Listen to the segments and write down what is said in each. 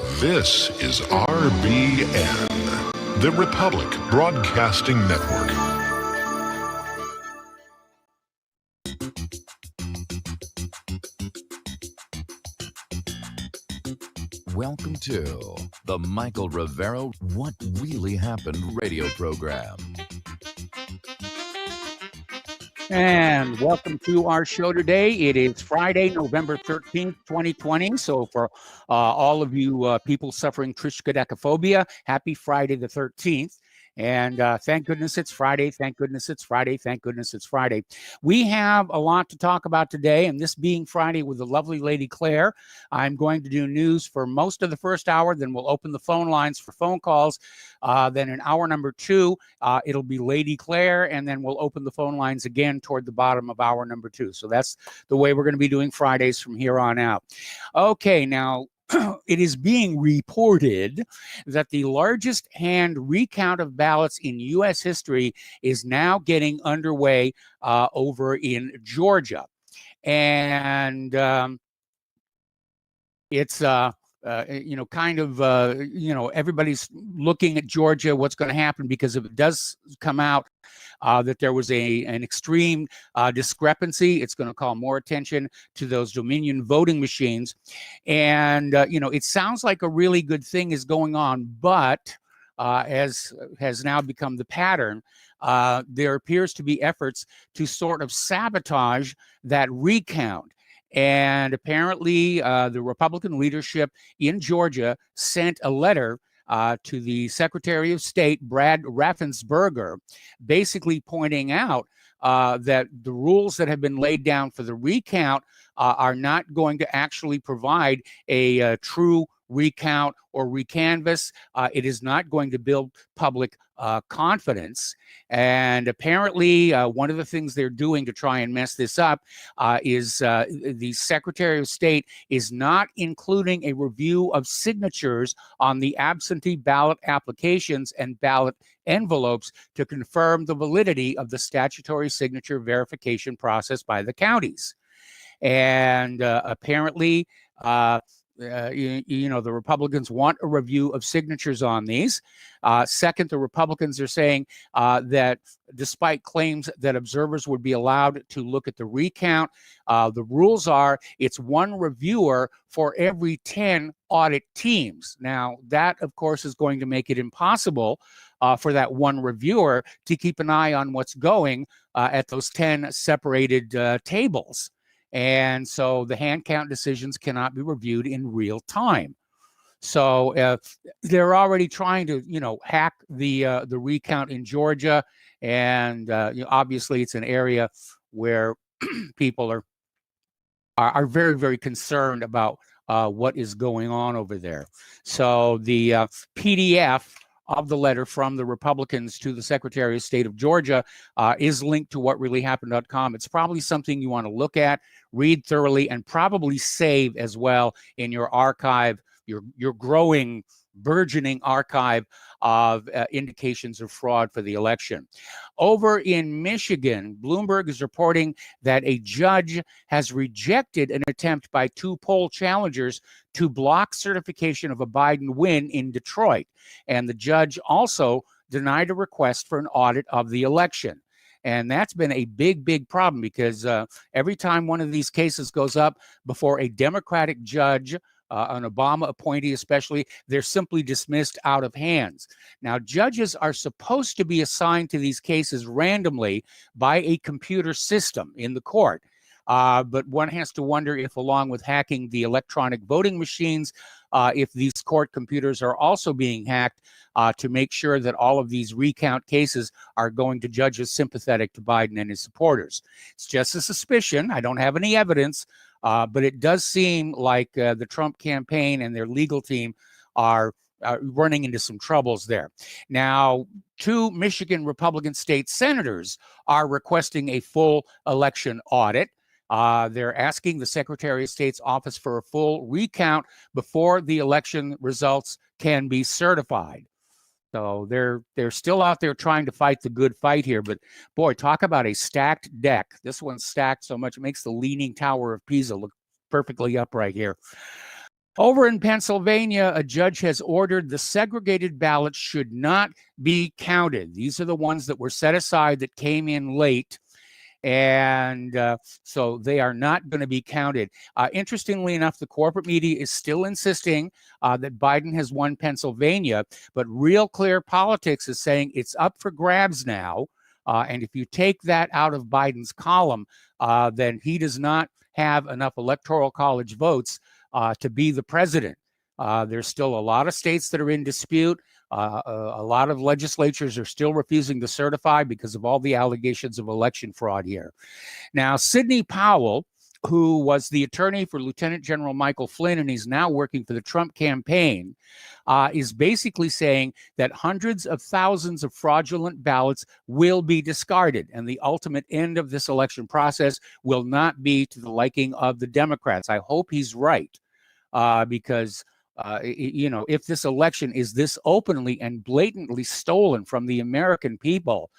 This is RBN, the Republic Broadcasting Network. Welcome to the Michael Rivero What Really Happened radio program. And welcome to our show today. It is Friday, November 13th, 2020. So for all of you people suffering triskaidekaphobia, happy Friday the 13th. And thank goodness it's Friday. Thank goodness it's Friday. Thank goodness it's Friday. We have a lot to talk about today. And this being Friday with the lovely Lady Claire, I'm going to do news for most of the first hour. Then we'll open the phone lines for phone calls. Then in hour number two, it'll be Lady Claire. And then we'll open the phone lines again toward the bottom of hour number two. So that's the way we're going to be doing Fridays from here on out. Okay, now it is being reported that the largest hand recount of ballots in U.S. history is now getting underway over in Georgia. And it's everybody's looking at Georgia, what's going to happen, because if it does come out that there was an extreme discrepancy, it's going to call more attention to those Dominion voting machines. And, it sounds like a really good thing is going on, but as has now become the pattern, there appears to be efforts to sort of sabotage that recount. And apparently the Republican leadership in Georgia sent a letter to the Secretary of State, Brad Raffensperger, basically pointing out that the rules that have been laid down for the recount are not going to actually provide a true recount or recanvass. It is not going to build public confidence. And apparently one of the things they're doing to try and mess this up is the Secretary of State is not including a review of signatures on the absentee ballot applications and ballot envelopes to confirm the validity of the statutory signature verification process by the counties. And apparently, the Republicans want a review of signatures on these. Second, the Republicans are saying that despite claims that observers would be allowed to look at the recount, the rules are it's one reviewer for every 10 audit teams. Now, that, of course, is going to make it impossible for that one reviewer to keep an eye on what's going at those 10 separated tables. And so the hand count decisions cannot be reviewed in real time. So they're already trying to, hack the recount in Georgia, and obviously it's an area where people are very, very concerned about what is going on over there. So the PDF of the letter from the Republicans to the Secretary of State of Georgia is linked to whatreallyhappened.com. It's probably something you want to look at, read thoroughly, and probably save as well in your archive, your growing, burgeoning archive of indications of fraud for the election. Over in Michigan, Bloomberg is reporting that a judge has rejected an attempt by two poll challengers to block certification of a Biden win in Detroit. And the judge also denied a request for an audit of the election. And that's been a big, big problem because every time one of these cases goes up before a Democratic judge, an Obama appointee especially, they're simply dismissed out of hands. Now, judges are supposed to be assigned to these cases randomly by a computer system in the court. But one has to wonder if, along with hacking the electronic voting machines, if these court computers are also being hacked to make sure that all of these recount cases are going to judges sympathetic to Biden and his supporters. It's just a suspicion. I don't have any evidence, but it does seem like the Trump campaign and their legal team are running into some troubles there. Now, two Michigan Republican state senators are requesting a full election audit. They're asking the Secretary of State's office for a full recount before the election results can be certified. So they're still out there trying to fight the good fight here. But boy, talk about a stacked deck. This one's stacked so much it makes the Leaning Tower of Pisa look perfectly upright here. Over in Pennsylvania, a judge has ordered the segregated ballots should not be counted. These are the ones that were set aside that came in late. And so they are not going to be counted. Interestingly enough, the corporate media is still insisting that Biden has won Pennsylvania, but Real Clear Politics is saying it's up for grabs now. And if you take that out of Biden's column, then he does not have enough electoral college votes to be the president. There's still a lot of states that are in dispute. A lot of legislatures are still refusing to certify because of all the allegations of election fraud here. Now, Sidney Powell, who was the attorney for Lieutenant General Michael Flynn, and he's now working for the Trump campaign, is basically saying that hundreds of thousands of fraudulent ballots will be discarded, and the ultimate end of this election process will not be to the liking of the Democrats. I hope he's right, because if this election is this openly and blatantly stolen from the American people,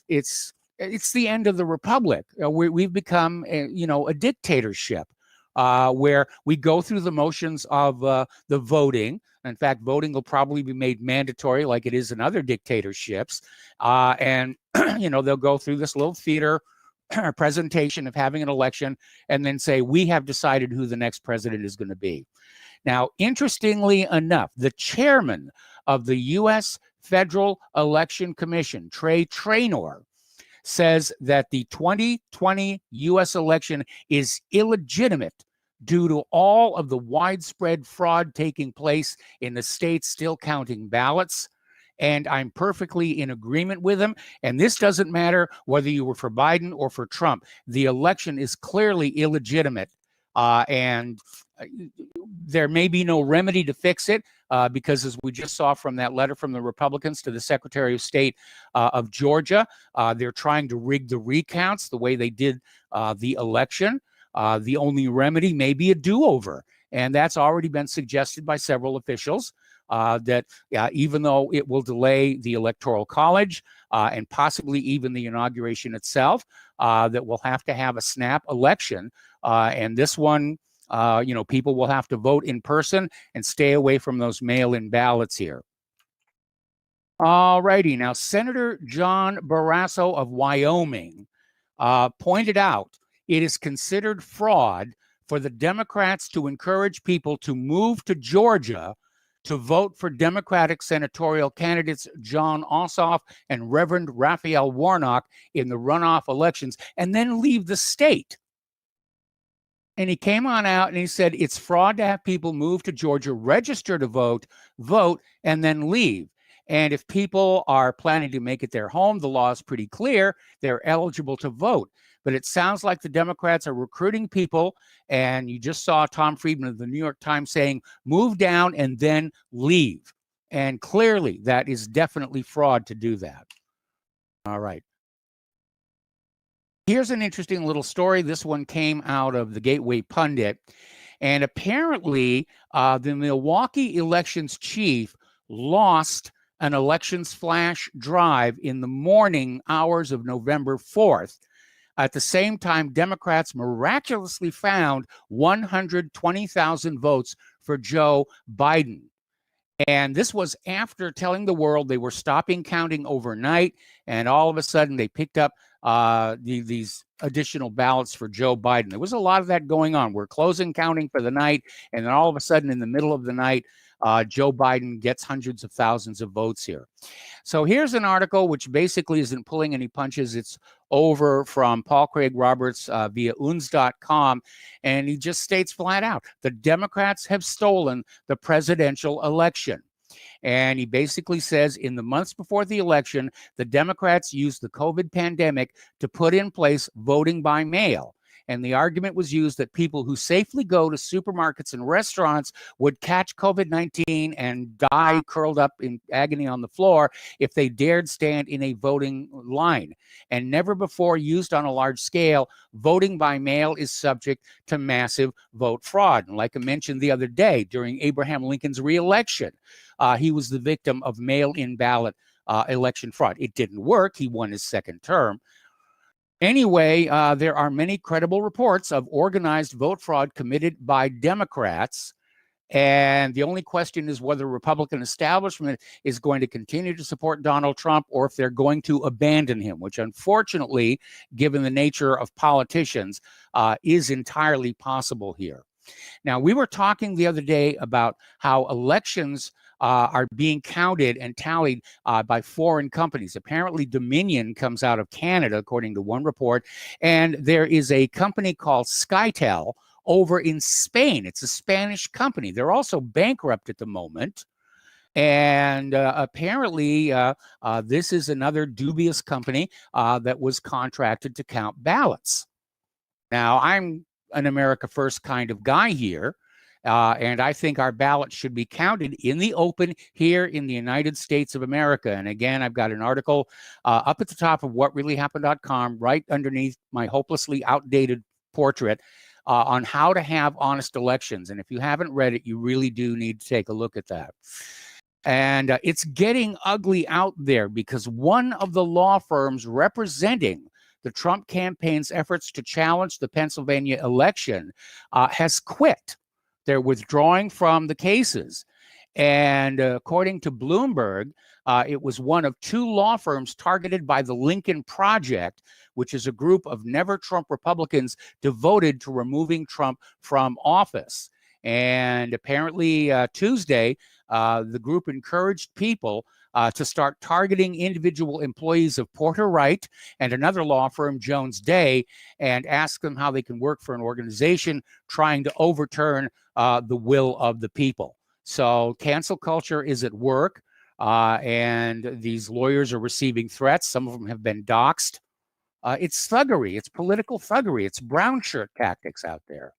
it's the end of the republic. We've become, a dictatorship where we go through the motions of the voting. In fact, voting will probably be made mandatory like it is in other dictatorships. And, they'll go through this little theater presentation of having an election and then say, we have decided who the next president is going to be. Now, interestingly enough, the chairman of the U.S. Federal Election Commission, Trey Traynor, says that the 2020 U.S. election is illegitimate due to all of the widespread fraud taking place in the states still counting ballots. And I'm perfectly in agreement with him. And this doesn't matter whether you were for Biden or for Trump. The election is clearly illegitimate. And there may be no remedy to fix it because, as we just saw from that letter from the Republicans to the Secretary of State of Georgia, they're trying to rig the recounts the way they did the election. The only remedy may be a do-over. And that's already been suggested by several officials, that even though it will delay the Electoral College and possibly even the inauguration itself, that we'll have to have a snap election. And this one, people will have to vote in person and stay away from those mail-in ballots here. All righty. Now, Senator John Barrasso of Wyoming pointed out it is considered fraud for the Democrats to encourage people to move to Georgia to vote for Democratic senatorial candidates John Ossoff and Reverend Raphael Warnock in the runoff elections and then leave the state. And he came on out and he said it's fraud to have people move to Georgia, register to vote, and then leave. And if people are planning to make it their home, the law is pretty clear. They're eligible to vote. But it sounds like the Democrats are recruiting people. And you just saw Tom Friedman of the New York Times saying, move down and then leave. And clearly that is definitely fraud to do that. All right. Here's an interesting little story. This one came out of the Gateway Pundit. And apparently the Milwaukee elections chief lost an elections flash drive in the morning hours of November 4th. At the same time, Democrats miraculously found 120,000 votes for Joe Biden. And this was after telling the world they were stopping counting overnight, and all of a sudden they picked up these additional ballots for Joe Biden. There was a lot of that going on. We're closing counting for the night, and then all of a sudden in the middle of the night, Joe Biden gets hundreds of thousands of votes here. So here's an article which basically isn't pulling any punches. It's over from Paul Craig Roberts via UNS.com, and he just states flat out, the Democrats have stolen the presidential election. And he basically says in the months before the election, the Democrats used the COVID pandemic to put in place voting by mail. And the argument was used that people who safely go to supermarkets and restaurants would catch COVID-19 and die curled up in agony on the floor if they dared stand in a voting line. And never before used on a large scale, voting by mail is subject to massive vote fraud. And like I mentioned the other day, during Abraham Lincoln's reelection, he was the victim of mail-in ballot election fraud. It didn't work. He won his second term. Anyway, there are many credible reports of organized vote fraud committed by Democrats. And the only question is whether the Republican establishment is going to continue to support Donald Trump or if they're going to abandon him, which unfortunately, given the nature of politicians, is entirely possible here. Now, we were talking the other day about how elections are being counted and tallied by foreign companies. Apparently, Dominion comes out of Canada, according to one report, and there is a company called Skytel over in Spain. It's a Spanish company. They're also bankrupt at the moment. And apparently, this is another dubious company that was contracted to count ballots. Now, I'm an America First kind of guy here, and I think our ballots should be counted in the open here in the United States of America. And again, I've got an article up at the top of whatreallyhappened.com, right underneath my hopelessly outdated portrait, on how to have honest elections. And if you haven't read it, you really do need to take a look at that. And it's getting ugly out there because one of the law firms representing the Trump campaign's efforts to challenge the Pennsylvania election has quit. They're withdrawing from the cases. And according to Bloomberg, it was one of two law firms targeted by the Lincoln Project, which is a group of never Trump Republicans devoted to removing Trump from office. And apparently Tuesday, the group encouraged people to start targeting individual employees of Porter Wright and another law firm, Jones Day, and ask them how they can work for an organization trying to overturn the will of the people. So cancel culture is at work, and these lawyers are receiving threats. Some of them have been doxxed. It's thuggery. It's political thuggery. It's brown shirt tactics out there.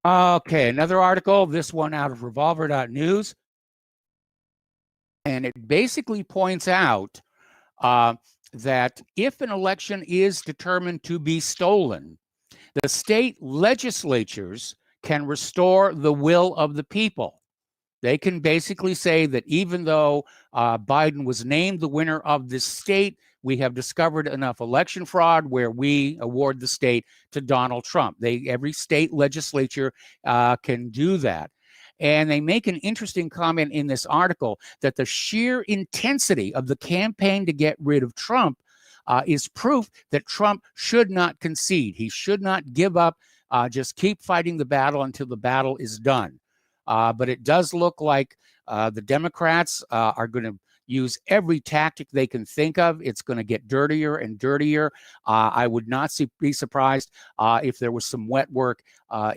Okay, another article, this one out of revolver.news. And it basically points out that if an election is determined to be stolen, the state legislatures can restore the will of the people. They can basically say that even though Biden was named the winner of this state, we have discovered enough election fraud where we award the state to Donald Trump. Every state legislature can do that. And they make an interesting comment in this article that the sheer intensity of the campaign to get rid of Trump is proof that Trump should not concede. He should not give up, just keep fighting the battle until the battle is done. But it does look like the Democrats are going to use every tactic they can think of. It's going to get dirtier and dirtier. I would not be surprised if there was some wet work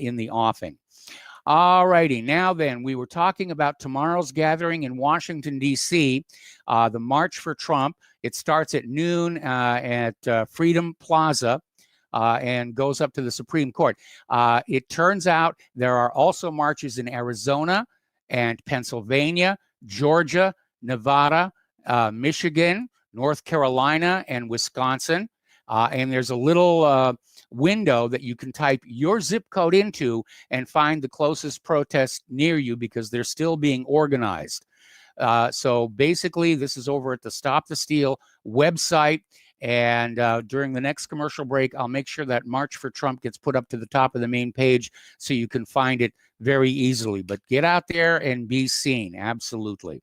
in the offing. All righty. Now then, we were talking about tomorrow's gathering in Washington, D.C., the March for Trump. It starts at noon at Freedom Plaza and goes up to the Supreme Court. It turns out there are also marches in Arizona and Pennsylvania, Georgia, Nevada, Michigan, North Carolina, and Wisconsin. And there's a little window that you can type your zip code into and find the closest protest near you because they're still being organized. So basically, this is over at the Stop the Steal website. And during the next commercial break, I'll make sure that March for Trump gets put up to the top of the main page so you can find it very easily. But get out there and be seen. Absolutely.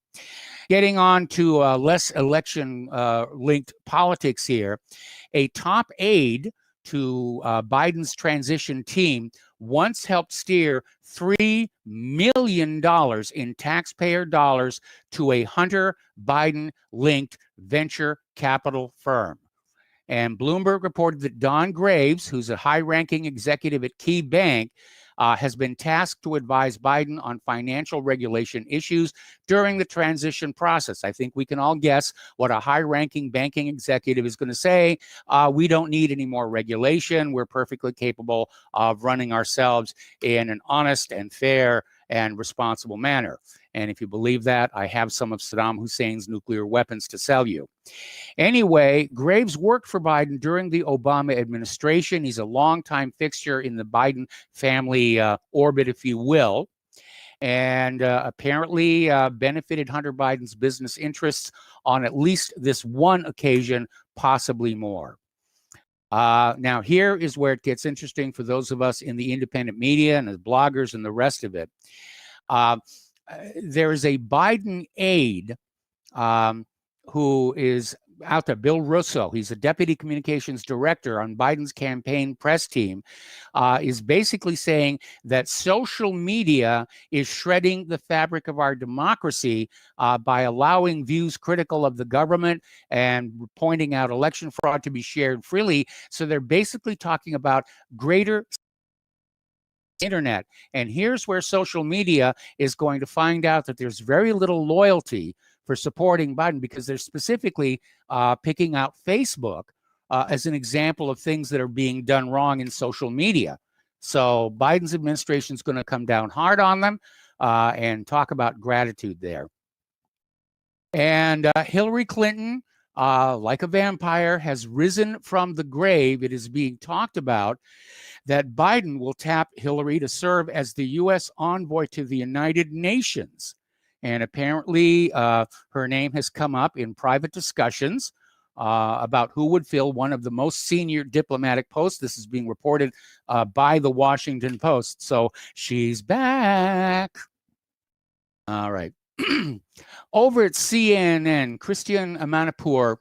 Getting on to less election-linked politics here, a top aide to Biden's transition team once helped steer $3 million in taxpayer dollars to a Hunter Biden-linked venture capital firm. And Bloomberg reported that Don Graves, who's a high-ranking executive at Key Bank, has been tasked to advise Biden on financial regulation issues during the transition process. I think we can all guess what a high-ranking banking executive is going to say. We don't need any more regulation. We're perfectly capable of running ourselves in an honest and fair and responsible manner. And if you believe that, I have some of Saddam Hussein's nuclear weapons to sell you. Anyway, Graves worked for Biden during the Obama administration. He's a longtime fixture in the Biden family orbit, if you will, and apparently benefited Hunter Biden's business interests on at least this one occasion, possibly more. Now, here is where it gets interesting for those of us in the independent media and the bloggers and the rest of it. There is a Biden aide who is out there, Bill Russo. He's a deputy communications director on Biden's campaign press team, is basically saying that social media is shredding the fabric of our democracy by allowing views critical of the government and pointing out election fraud to be shared freely. So they're basically talking about greater internet. And here's where social media is going to find out that there's very little loyalty for supporting Biden, because they're specifically picking out Facebook as an example of things that are being done wrong in social media. So Biden's administration is going to come down hard on them and talk about gratitude there. And Hillary Clinton, like a vampire, has risen from the grave. It is being talked about that Biden will tap Hillary to serve as the U.S. envoy to the United Nations. And apparently her name has come up in private discussions about who would fill one of the most senior diplomatic posts. This is being reported by the Washington Post. So she's back. All right. Over at CNN, Christian Amanpour,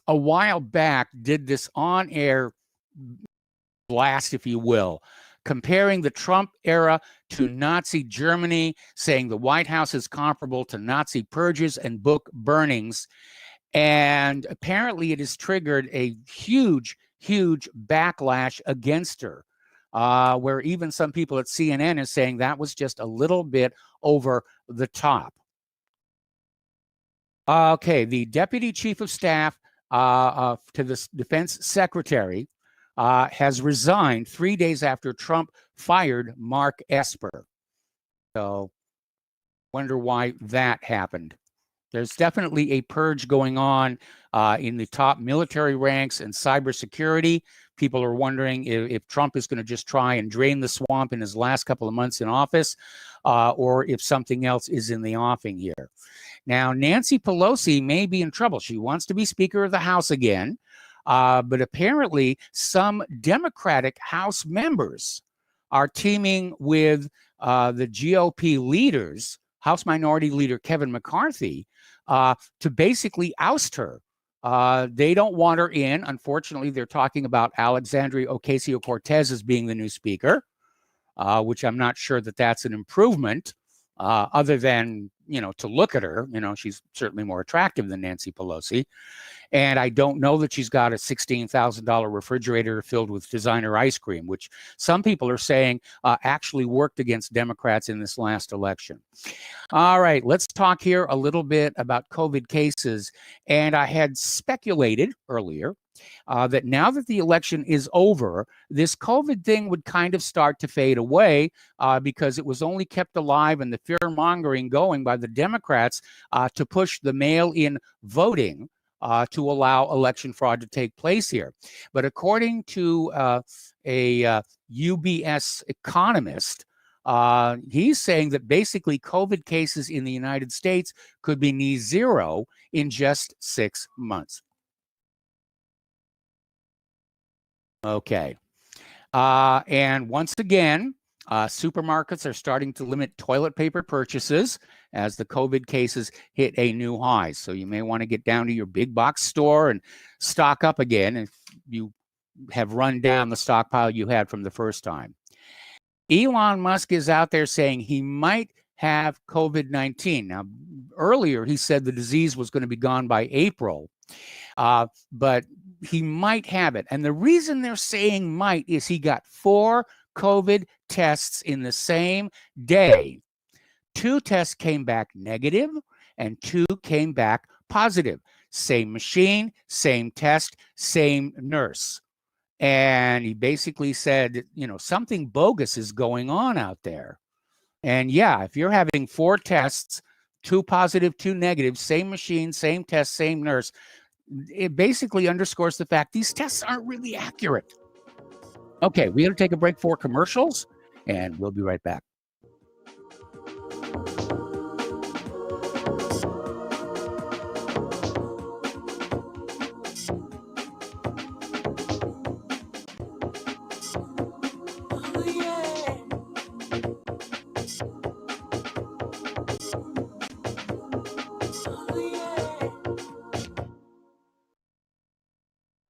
a while back did this on-air blast, if you will, comparing the Trump era to Nazi Germany, saying the White House is comparable to Nazi purges and book burnings. And apparently it has triggered a huge, huge backlash against her, where even some people at CNN is saying that was just a little bit over the top. Okay, the deputy chief of staff to the defense secretary has resigned 3 days after Trump fired Mark Esper. So, wonder why that happened. There's definitely a purge going on in the top military ranks and cybersecurity. People are wondering if Trump is going to just try and drain the swamp in his last couple of months in office, or if something else is in the offing here. Now, Nancy Pelosi may be in trouble. She wants to be Speaker of the House again, but apparently some Democratic House members are teaming with the GOP leaders, House Minority Leader Kevin McCarthy, to basically oust her. They don't want her in. Unfortunately, they're talking about Alexandria Ocasio-Cortez as being the new speaker, which I'm not sure that that's an improvement, other than, to look at her. She's certainly more attractive than Nancy Pelosi. And I don't know that she's got a $16,000 refrigerator filled with designer ice cream, which some people are saying actually worked against Democrats in this last election. All right, let's talk here a little bit about COVID cases. And I had speculated earlier that now that the election is over, this COVID thing would kind of start to fade away because it was only kept alive and the fear mongering going by the Democrats to push the mail-in voting to allow election fraud to take place here. But according to a UBS economist, he's saying that basically COVID cases in the United States could be near zero in just 6 months. Okay. And once again, supermarkets are starting to limit toilet paper purchases as the COVID cases hit a new high. So you may want to get down to your big box store and stock up again if you have run down the stockpile you had from the first time. Elon Musk is out there saying he might have COVID-19. Now, earlier he said the disease was going to be gone by April, but he might have it. And the reason they're saying might is he got 4 COVID tests in the same day. 2 tests came back negative and 2 came back positive. Same machine, same test, same nurse. And he basically said, something bogus is going on out there. And yeah, if you're having 4 tests, 2 positive, 2 negative, same machine, same test, same nurse, it basically underscores the fact these tests aren't really accurate. Okay, we're going to take a break for commercials, and we'll be right back.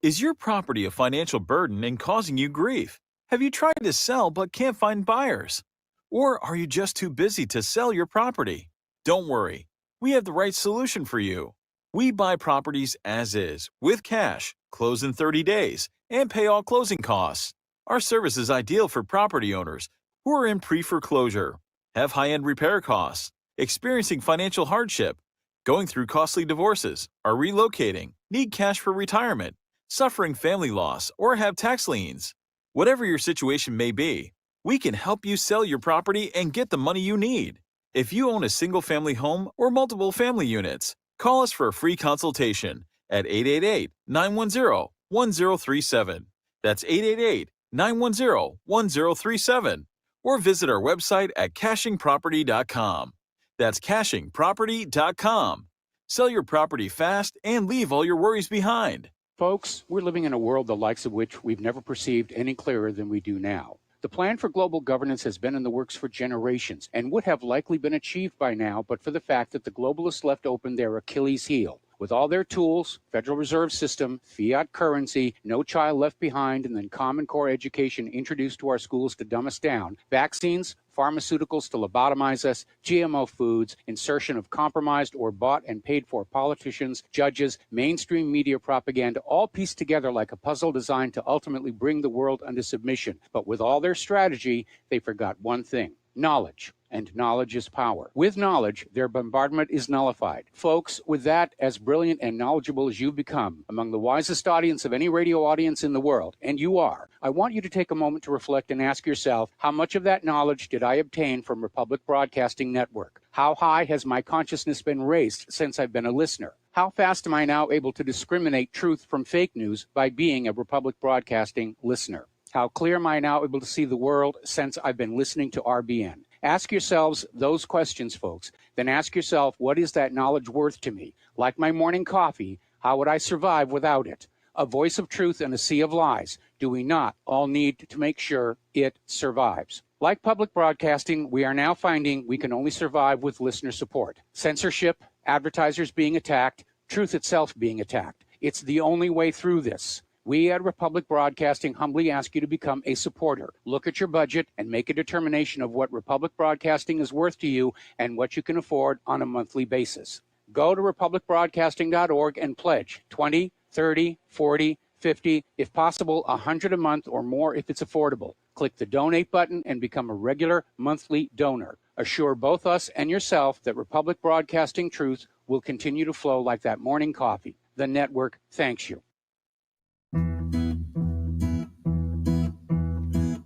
Is your property a financial burden and causing you grief? Have you tried to sell but can't find buyers? Or are you just too busy to sell your property? Don't worry, we have the right solution for you. We buy properties as is, with cash, close in 30 days, and pay all closing costs. Our service is ideal for property owners who are in pre-foreclosure, have high-end repair costs, experiencing financial hardship, going through costly divorces, are relocating, need cash for retirement, suffering family loss, or have tax liens. Whatever your situation may be, we can help you sell your property and get the money you need. If you own a single-family home or multiple family units, call us for a free consultation at 888-910-1037. That's 888-910-1037. Or visit our website at cashingproperty.com. That's cashingproperty.com. Sell your property fast and leave all your worries behind. Folks, we're living in a world the likes of which we've never perceived any clearer than we do now. The plan for global governance has been in the works for generations and would have likely been achieved by now, but for the fact that the globalists left open their Achilles heel. With all their tools, Federal Reserve System, fiat currency, no child left behind, and then Common Core education introduced to our schools to dumb us down, vaccines, pharmaceuticals to lobotomize us, GMO foods, insertion of compromised or bought and paid for politicians, judges, mainstream media propaganda, all pieced together like a puzzle designed to ultimately bring the world under submission. But with all their strategy, they forgot one thing: knowledge. And knowledge is power. With knowledge, their bombardment is nullified. Folks, with that, as brilliant and knowledgeable as you've become, among the wisest audience of any radio audience in the world, and you are, I want you to take a moment to reflect and ask yourself, how much of that knowledge did I obtain from Republic Broadcasting Network? How high has my consciousness been raised since I've been a listener? How fast am I now able to discriminate truth from fake news by being a Republic Broadcasting listener? How clear am I now able to see the world since I've been listening to RBN? Ask yourselves those questions, folks. Then ask yourself, what is that knowledge worth to me? Like my morning coffee, how would I survive without it? A voice of truth in a sea of lies. Do we not all need to make sure it survives? Like public broadcasting, we are now finding we can only survive with listener support. Censorship, advertisers being attacked, truth itself being attacked. It's the only way through this. We at Republic Broadcasting humbly ask you to become a supporter. Look at your budget and make a determination of what Republic Broadcasting is worth to you and what you can afford on a monthly basis. Go to republicbroadcasting.org and pledge 20, 30, 40, 50, if possible, 100 a month or more if it's affordable. Click the donate button and become a regular monthly donor. Assure both us and yourself that Republic Broadcasting truth will continue to flow like that morning coffee. The network thanks you.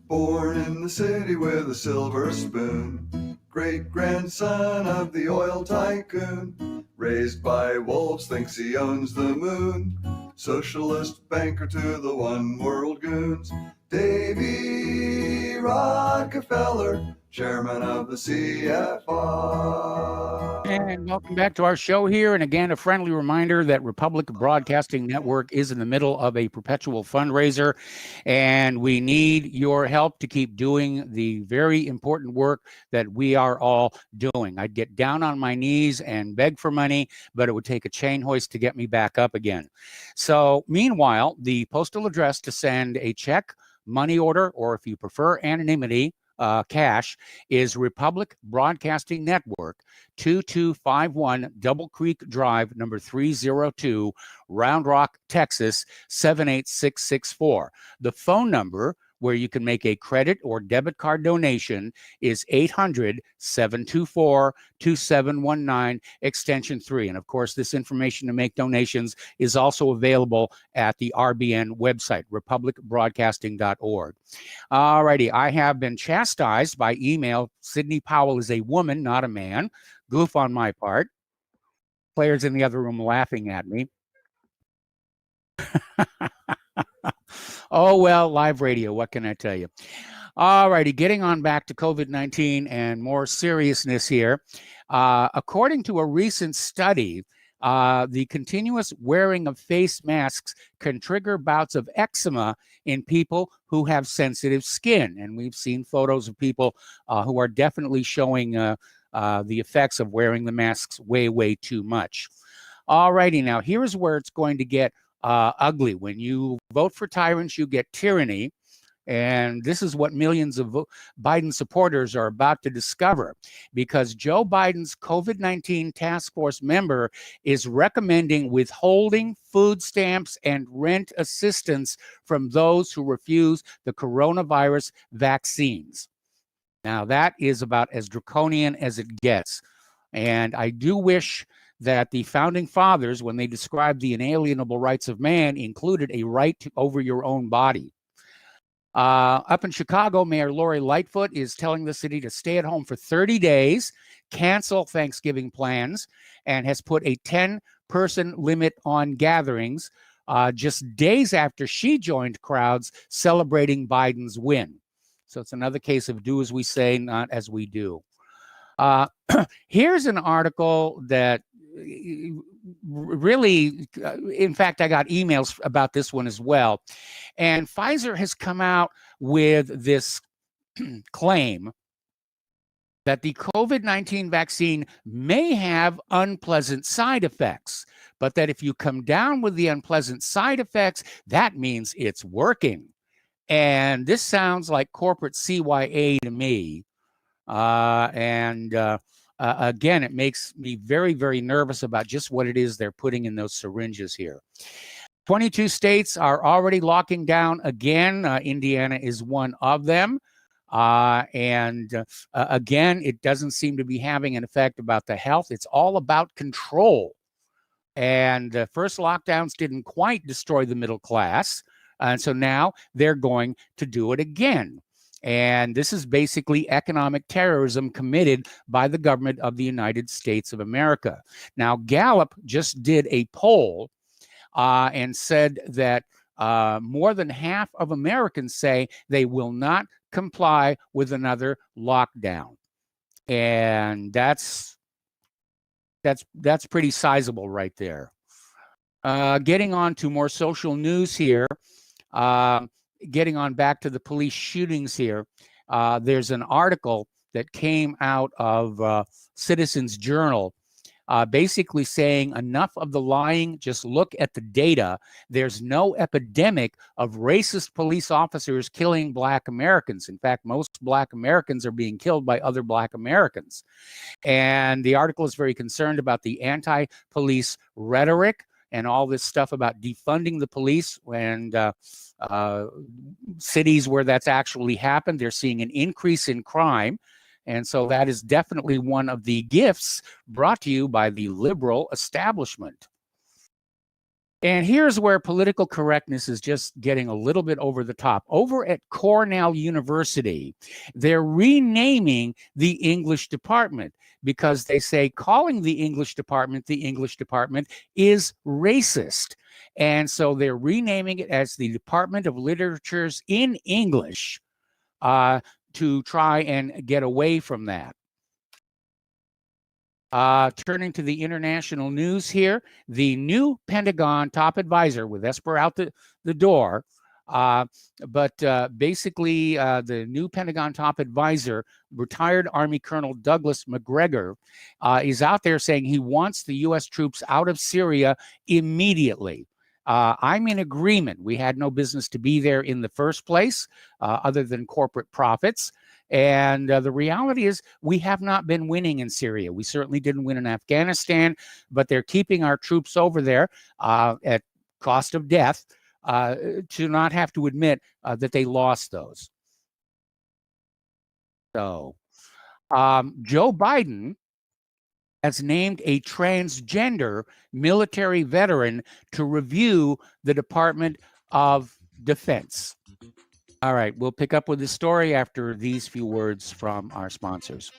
Born in the city with a silver spoon, great-grandson of the oil tycoon, raised by wolves, thinks he owns the moon, socialist banker to the one world goons, Davy Rockefeller, chairman of the CFR. And welcome back to our show here. And again, a friendly reminder that Republic Broadcasting Network is in the middle of a perpetual fundraiser, and we need your help to keep doing the very important work that we are all doing. I'd get down on my knees and beg for money, but it would take a chain hoist to get me back up again. So meanwhile, the postal address to send a check, money order, or if you prefer anonymity, cash, is Republic Broadcasting Network, 2251 Double Creek Drive, number 302, Round Rock, Texas, 78664. The phone number where you can make a credit or debit card donation is 800-724-2719, extension 3. And of course, this information to make donations is also available at the RBN website, republicbroadcasting.org. All righty, I have been chastised by email. Sidney Powell is a woman, not a man. Goof on my part. Players in the other room laughing at me. Oh, well, live radio, what can I tell you? All righty, getting on back to COVID-19 and more seriousness here. According to a recent study, the continuous wearing of face masks can trigger bouts of eczema in people who have sensitive skin. And we've seen photos of people who are definitely showing the effects of wearing the masks way, way too much. All righty, now here's where it's going to get ugly. When you vote for tyrants, you get tyranny. And this is what millions of Biden supporters are about to discover, because Joe Biden's COVID-19 task force member is recommending withholding food stamps and rent assistance from those who refuse the coronavirus vaccines. Now, that is about as draconian as it gets. And I do wish that the founding fathers, when they described the inalienable rights of man, included a right over your own body. Up in Chicago, Mayor Lori Lightfoot is telling the city to stay at home for 30 days, cancel Thanksgiving plans, and has put a 10-person limit on gatherings just days after she joined crowds celebrating Biden's win. So it's another case of do as we say, not as we do. Here's an article that really, in fact, I got emails about this one as well. And Pfizer has come out with this claim that the COVID-19 vaccine may have unpleasant side effects, but that if you come down with the unpleasant side effects, that means it's working. And this sounds like corporate CYA to me. Again, it makes me very, very nervous about just what it is they're putting in those syringes here. 22 states are already locking down again. Indiana is one of them. Again, it doesn't seem to be having an effect about the health. It's all about control. And the first lockdowns didn't quite destroy the middle class. And so now they're going to do it again. And this is basically economic terrorism committed by the government of the United States of America. Now, Gallup just did a poll and said that more than half of Americans say they will not comply with another lockdown. And that's pretty sizable right there. Getting on to more social news here. Getting on back to the police shootings here, there's an article that came out of Citizens Journal basically saying enough of the lying, just look at the data. There's no epidemic of racist police officers killing Black Americans. In fact, most Black Americans are being killed by other Black Americans. And the article is very concerned about the anti-police rhetoric and all this stuff about defunding the police. And cities where that's actually happened, they're seeing an increase in crime. And so that is definitely one of the gifts brought to you by the liberal establishment. And here's where political correctness is just getting a little bit over the top. Over at Cornell University, they're renaming the English department because they say calling the English department is racist. And so they're renaming it as the Department of Literatures in English to try and get away from that. Turning to the international news here, the new Pentagon top advisor with Esper out the door, basically the new Pentagon top advisor, retired Army Colonel Douglas McGregor, is out there saying he wants the U.S. troops out of Syria immediately. I'm in agreement. We had no business to be there in the first place, other than corporate profits. And the reality is we have not been winning in Syria. We certainly didn't win in Afghanistan, but they're keeping our troops over there at cost of death to not have to admit that they lost those. So Joe Biden has named a transgender military veteran to review the Department of Defense. All right, we'll pick up with the story after these few words from our sponsors.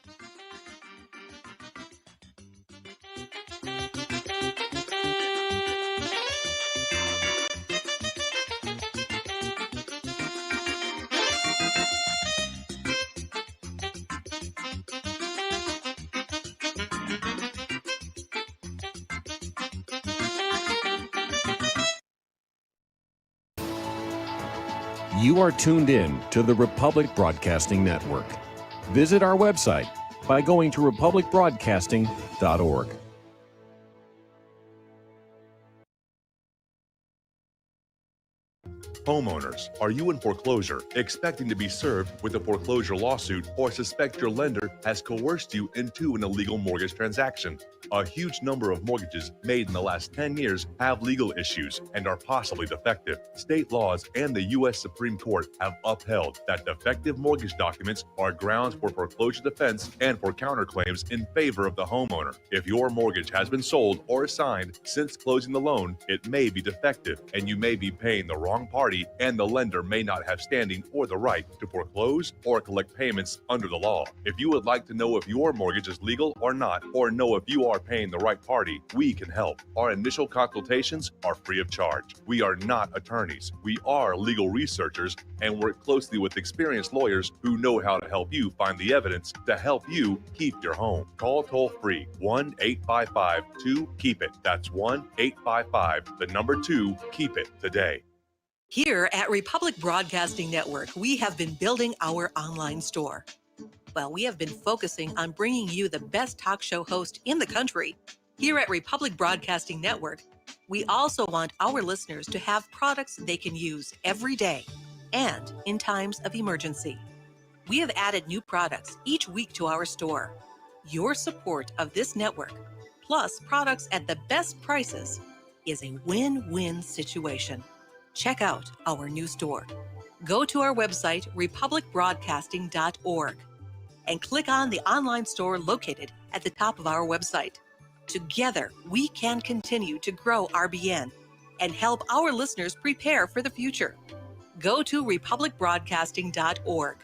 You are tuned in to the Republic Broadcasting Network. Visit our website by going to republicbroadcasting.org. Homeowners, are you in foreclosure, expecting to be served with a foreclosure lawsuit, or suspect your lender has coerced you into an illegal mortgage transaction? A huge number of mortgages made in the last 10 years have legal issues and are possibly defective. State laws and the U.S. Supreme Court have upheld that defective mortgage documents are grounds for foreclosure defense and for counterclaims in favor of the homeowner. If your mortgage has been sold or assigned since closing the loan, it may be defective and you may be paying the wrong party, and the lender may not have standing or the right to foreclose or collect payments under the law. If you would like to know if your mortgage is legal or not, or know if you are paying the right party, we can help. Our initial consultations are free of charge. We are not attorneys. We are legal researchers and work closely with experienced lawyers who know how to help you find the evidence to help you keep your home. Call toll free 1-855-2-KEEP-IT. That's 1-855-2-KEEP-IT today. Here at Republic Broadcasting Network, we have been building our online store. Well, we have been focusing on bringing you the best talk show host in the country. Here at Republic Broadcasting Network, we also want our listeners to have products they can use every day and in times of emergency. We have added new products each week to our store. Your support of this network, plus products at the best prices, is a win-win situation. Check out our new store. Go to our website, republicbroadcasting.org, and click on the online store located at the top of our website. Together, we can continue to grow RBN and help our listeners prepare for the future. Go to republicbroadcasting.org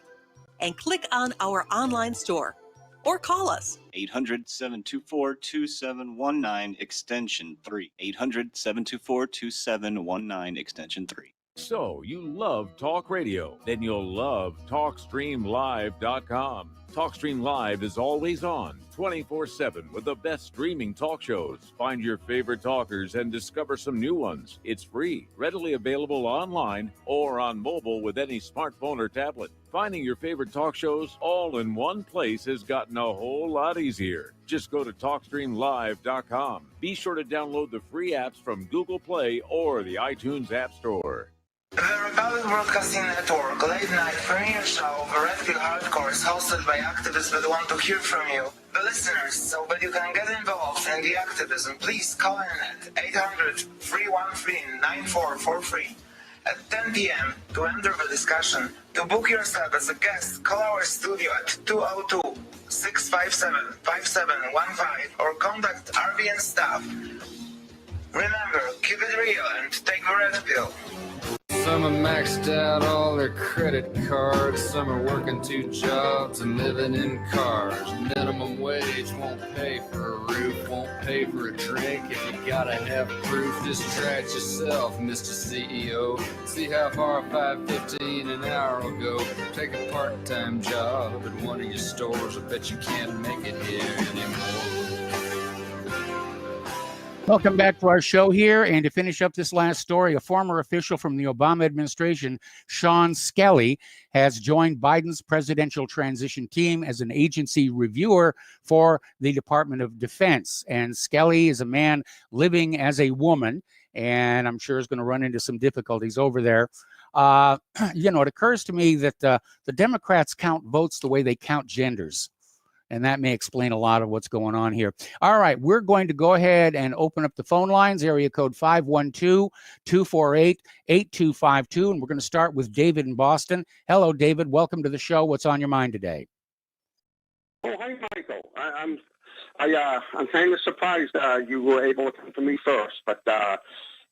and click on our online store or call us. 800-724-2719 extension 3. 800-724-2719 extension 3. So, you love talk radio? Then you'll love TalkStreamLive.com. TalkStream Live is always on, 24/7, with the best streaming talk shows. Find your favorite talkers and discover some new ones. It's free, readily available online or on mobile with any smartphone or tablet. Finding your favorite talk shows all in one place has gotten a whole lot easier. Just go to TalkStreamLive.com. Be sure to download the free apps from Google Play or the iTunes App Store. The Republic Broadcasting Network late-night premiere show of Red Pill Hardcore is hosted by activists that want to hear from you, the listeners. So that you can get involved in the activism, please call in at 800-313-9443 at 10 p.m. to enter the discussion. To book yourself as a guest, call our studio at 202-657-5715 or contact RBN staff. Remember, keep it real and take the Red Pill. Some are maxed out all their credit cards. Some are working 2 jobs and living in cars. Minimum wage won't pay for a roof, won't pay for a drink. If you gotta have proof, just try it yourself, Mr. CEO. See how far $5.15 an hour will go. Take a part-time job at one of your stores. I bet you can't make it here anymore. Welcome back to our show here. And to finish up this last story, a former official from the Obama administration, Sean Skelly, has joined Biden's presidential transition team as an agency reviewer for the Department of Defense. And Skelly is a man living as a woman, and I'm sure is going to run into some difficulties over there. It occurs to me that the Democrats count votes the way they count genders. And that may explain a lot of what's going on here. All right, we're going to go ahead and open up the phone lines, area code 512-248-8252. And we're going to start with David in Boston. Hello, David. Welcome to the show. What's on your mind today? Oh, hi, Michael. I'm kind of surprised you were able to come to me first. But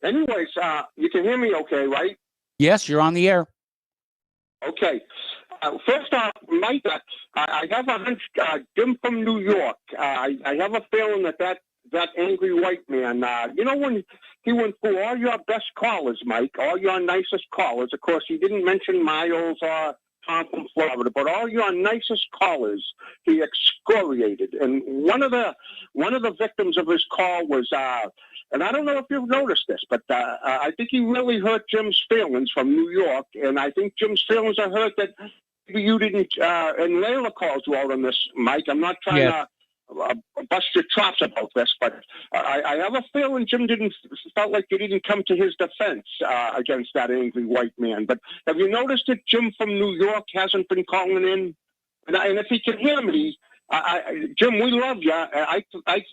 anyways, you can hear me okay, right? Yes, you're on the air. Okay. First off, Mike, I have a hunch, Jim from New York. I have a feeling that angry white man, when he went through all your best callers, Mike, all your nicest callers. Of course, he didn't mention Miles or Tom from Florida, but all your nicest callers, he excoriated. And one of the victims of his call was, and I don't know if you've noticed this, but I think he really hurt Jim's feelings from New York, and I think Jim's feelings are hurt that you didn't, and Layla calls you out on this, Mike. I'm not trying to bust your chops about this, but I have a feeling Jim felt like he didn't come to his defense against that angry white man. But have you noticed that Jim from New York hasn't been calling in? And if he can hear me, Jim, we love you.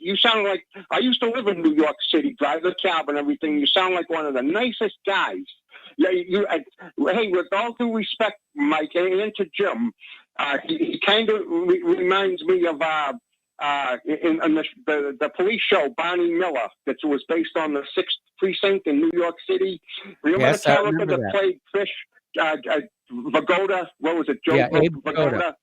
You sound like I used to live in New York City, drive the cab and everything. You sound like one of the nicest guys. Yeah, hey, with all due respect, Mike, and to Jim, he kind of reminds me of in the police show Barney Miller, that was based on the 6th precinct in New York City. Remember the character that played Fish, Vagoda? What was it, Joe Vagoda?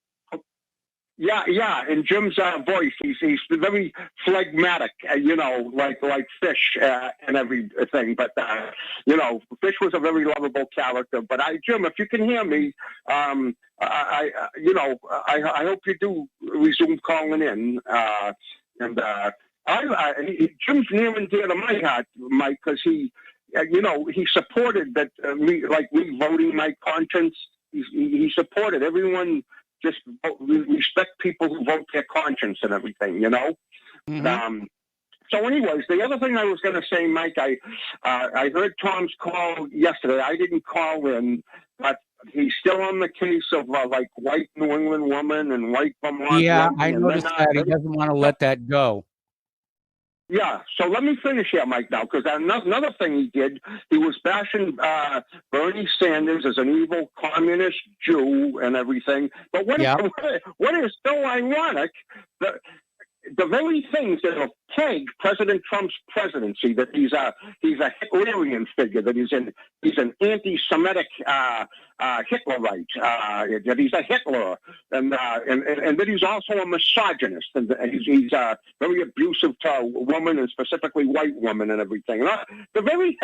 Yeah, in Jim's voice, he's very phlegmatic, like Fish and everything. But Fish was a very lovable character. But Jim, if you can hear me, I hope you do resume calling in. Jim's near and dear to my heart, Mike, because he supported that me voting my conscience. He supported everyone. Just respect people who vote their conscience and everything, Mm-hmm. So anyways, the other thing I was going to say, Mike, I heard Tom's call yesterday. I didn't call in, but he's still on the case of white New England woman and white Vermont. Yeah, I noticed that. He doesn't want to let that go. Yeah, so let me finish here, Mike, now, because another thing he did, he was bashing Bernie Sanders as an evil communist Jew and everything. But what is so ironic, the very things that have plagued President Trump's presidency, that he's a Hitlerian figure, that he's an anti-Semitic Hitlerite, that he's a Hitler, and that he's also a misogynist, and he's very abusive to women, and specifically white women and everything. The very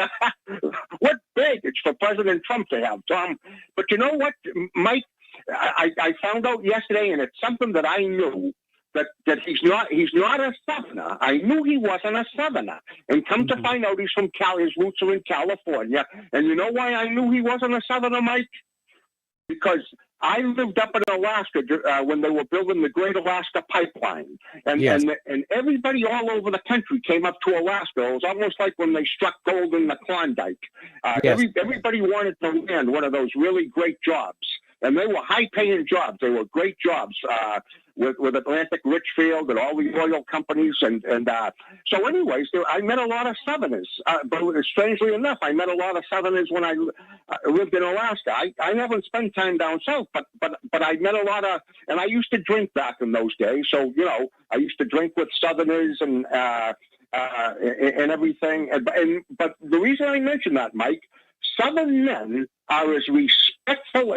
what baggage for President Trump to have, Tom. But you know what, Mike? I found out yesterday, and it's something that I knew. That he's not a Southerner. I knew he wasn't a Southerner, and come to find out he's from Cali. His roots are in California. And you know why I knew he wasn't a Southerner, Mike? Because I lived up in Alaska when they were building the Great Alaska Pipeline, and everybody all over the country came up to Alaska. It was almost like when they struck gold in the Klondike. Everybody wanted to land one of those really great jobs, and they were high-paying jobs. They were great jobs. With Atlantic Richfield and all the oil companies, and so anyways, I met a lot of Southerners. But strangely enough, I met a lot of Southerners when I lived in Alaska. I haven't spent time down south, but I met a lot of, and I used to drink back in those days. So I used to drink with Southerners and everything. But the reason I mention that, Mike, Southern men are as respectful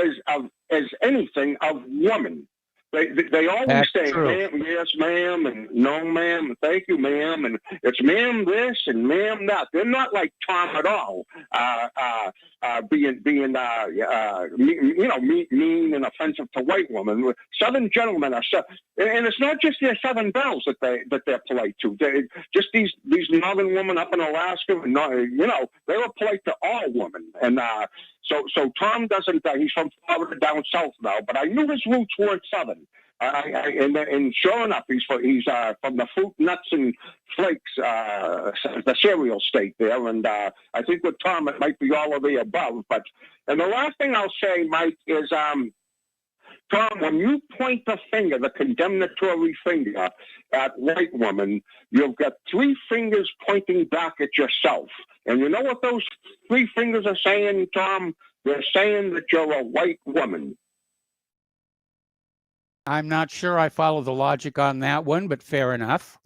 as anything of women. They always say, ma'am, yes, ma'am, and no, ma'am, and thank you, ma'am, and it's ma'am this and ma'am that. They're not like Tom at all, being mean and offensive to white women. Southern gentlemen are, and it's not just their Southern belles that they're polite to. Just these northern women up in Alaska, they were polite to all women, and so Tom doesn't. He's from Florida down south now, but I knew his roots weren't Southern. And sure enough, he's from the Fruit, Nuts, and Flakes, the cereal state there. And I think with Tom, it might be all of the above. And the last thing I'll say, Mike, is Tom, when you point the finger, the condemnatory finger at white women, you've got 3 fingers pointing back at yourself. And you know what those 3 fingers are saying, Tom? They're saying that you're a white woman. I'm not sure I follow the logic on that one, but fair enough.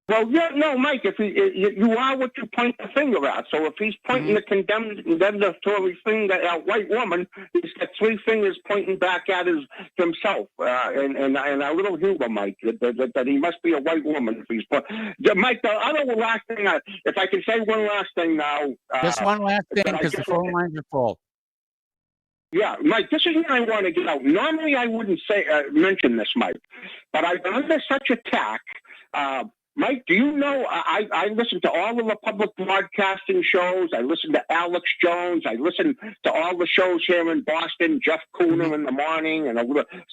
Well, yeah, no, Mike, if you are what you point the finger at. So if he's pointing the condemnatory finger at white woman, he's got 3 fingers pointing back at himself. And a little humor, Mike, that he must be a white woman if he's Mike, the other last thing, if I can say one last thing now. Just one last thing, because the phone lines are full. Yeah, Mike, this is what I want to get out. Normally, I wouldn't mention this, Mike, but I've been under such attack. Mike, do you know, I listen to all of the public broadcasting shows. I listen to Alex Jones. I listen to all the shows here in Boston, Jeff Cooner in the morning, and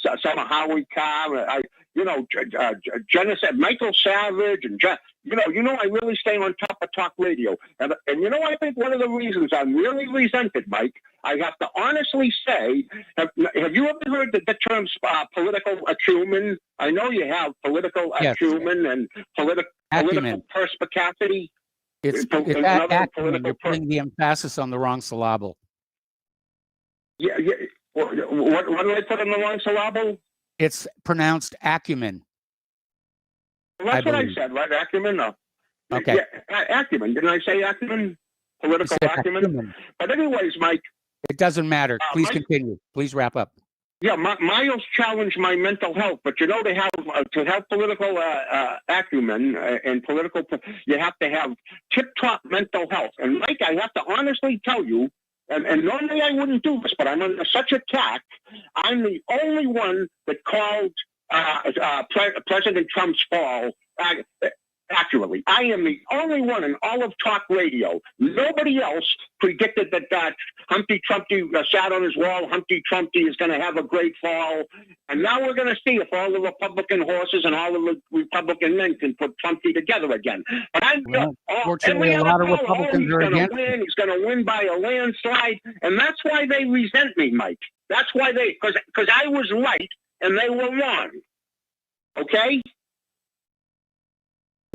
some of Howie Carr. genocide, Michael Savage, and I really stay on top of talk radio, and I think one of the reasons I'm really resented, Mike, I have to honestly say, have you ever heard the terms political acumen? I know you have political acumen and political perspicacity. It's acumen. You're putting the emphasis on the wrong syllable. Yeah. What did I put on the wrong syllable? It's pronounced acumen. Well, that's what I said, right? Acumen? No. Okay. Yeah, acumen. Didn't I say acumen? Political acumen? But anyways, Mike. It doesn't matter. Please continue. Please wrap up. Yeah, Miles challenged my mental health, but to have political acumen and political, you have to have tip-top mental health. And Mike, I have to honestly tell you, and normally I wouldn't do this, but I'm under such attack. I'm the only one that called President Trump's fall accurately. I am the only one in all of talk radio. Nobody else predicted that Humpty Trumpty sat on his wall. Humpty Trumpty is going to have a great fall. And now we're going to see if all the Republican horses and all of the Republican men can put Trumpty together again. But fortunately, a lot of Republicans are against him. He's going to win by a landslide. And that's why they resent me, Mike. That's why because I was right and they were wrong. Okay?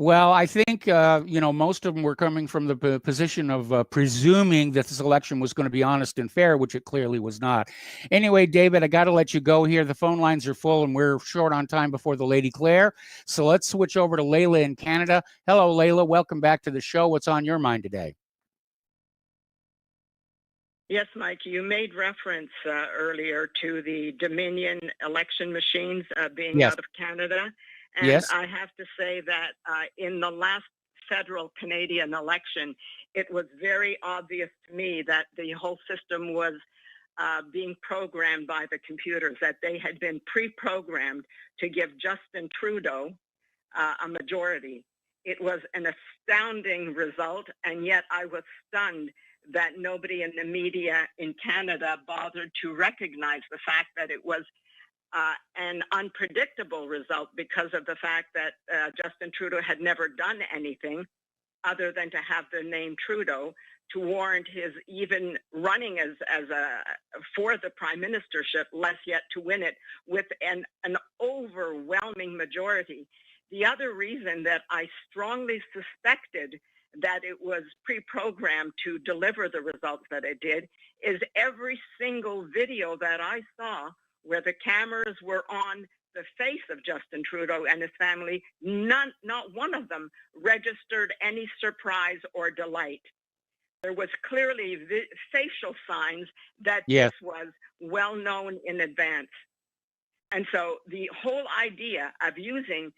Well, I think, most of them were coming from the position of presuming that this election was going to be honest and fair, which it clearly was not. Anyway, David, I got to let you go here. The phone lines are full and we're short on time before the Lady Claire. So let's switch over to Layla in Canada. Hello, Layla. Welcome back to the show. What's on your mind today? Yes, Mike, you made reference earlier to the Dominion election machines being out of Canada. And I have to say that in the last federal Canadian election, it was very obvious to me that the whole system was being programmed by the computers, that they had been pre-programmed to give Justin Trudeau a majority. It was an astounding result, and yet I was stunned that nobody in the media in Canada bothered to recognize the fact that it was an unpredictable result because of the fact that Justin Trudeau had never done anything other than to have the name Trudeau to warrant his even running as for the prime ministership, less yet to win it with an overwhelming majority. The other reason that I strongly suspected that it was pre-programmed to deliver the results that it did is every single video that I saw where the cameras were on the face of Justin Trudeau and his family, not one of them registered any surprise or delight. There was clearly facial signs that this was well known in advance. And so the whole idea of using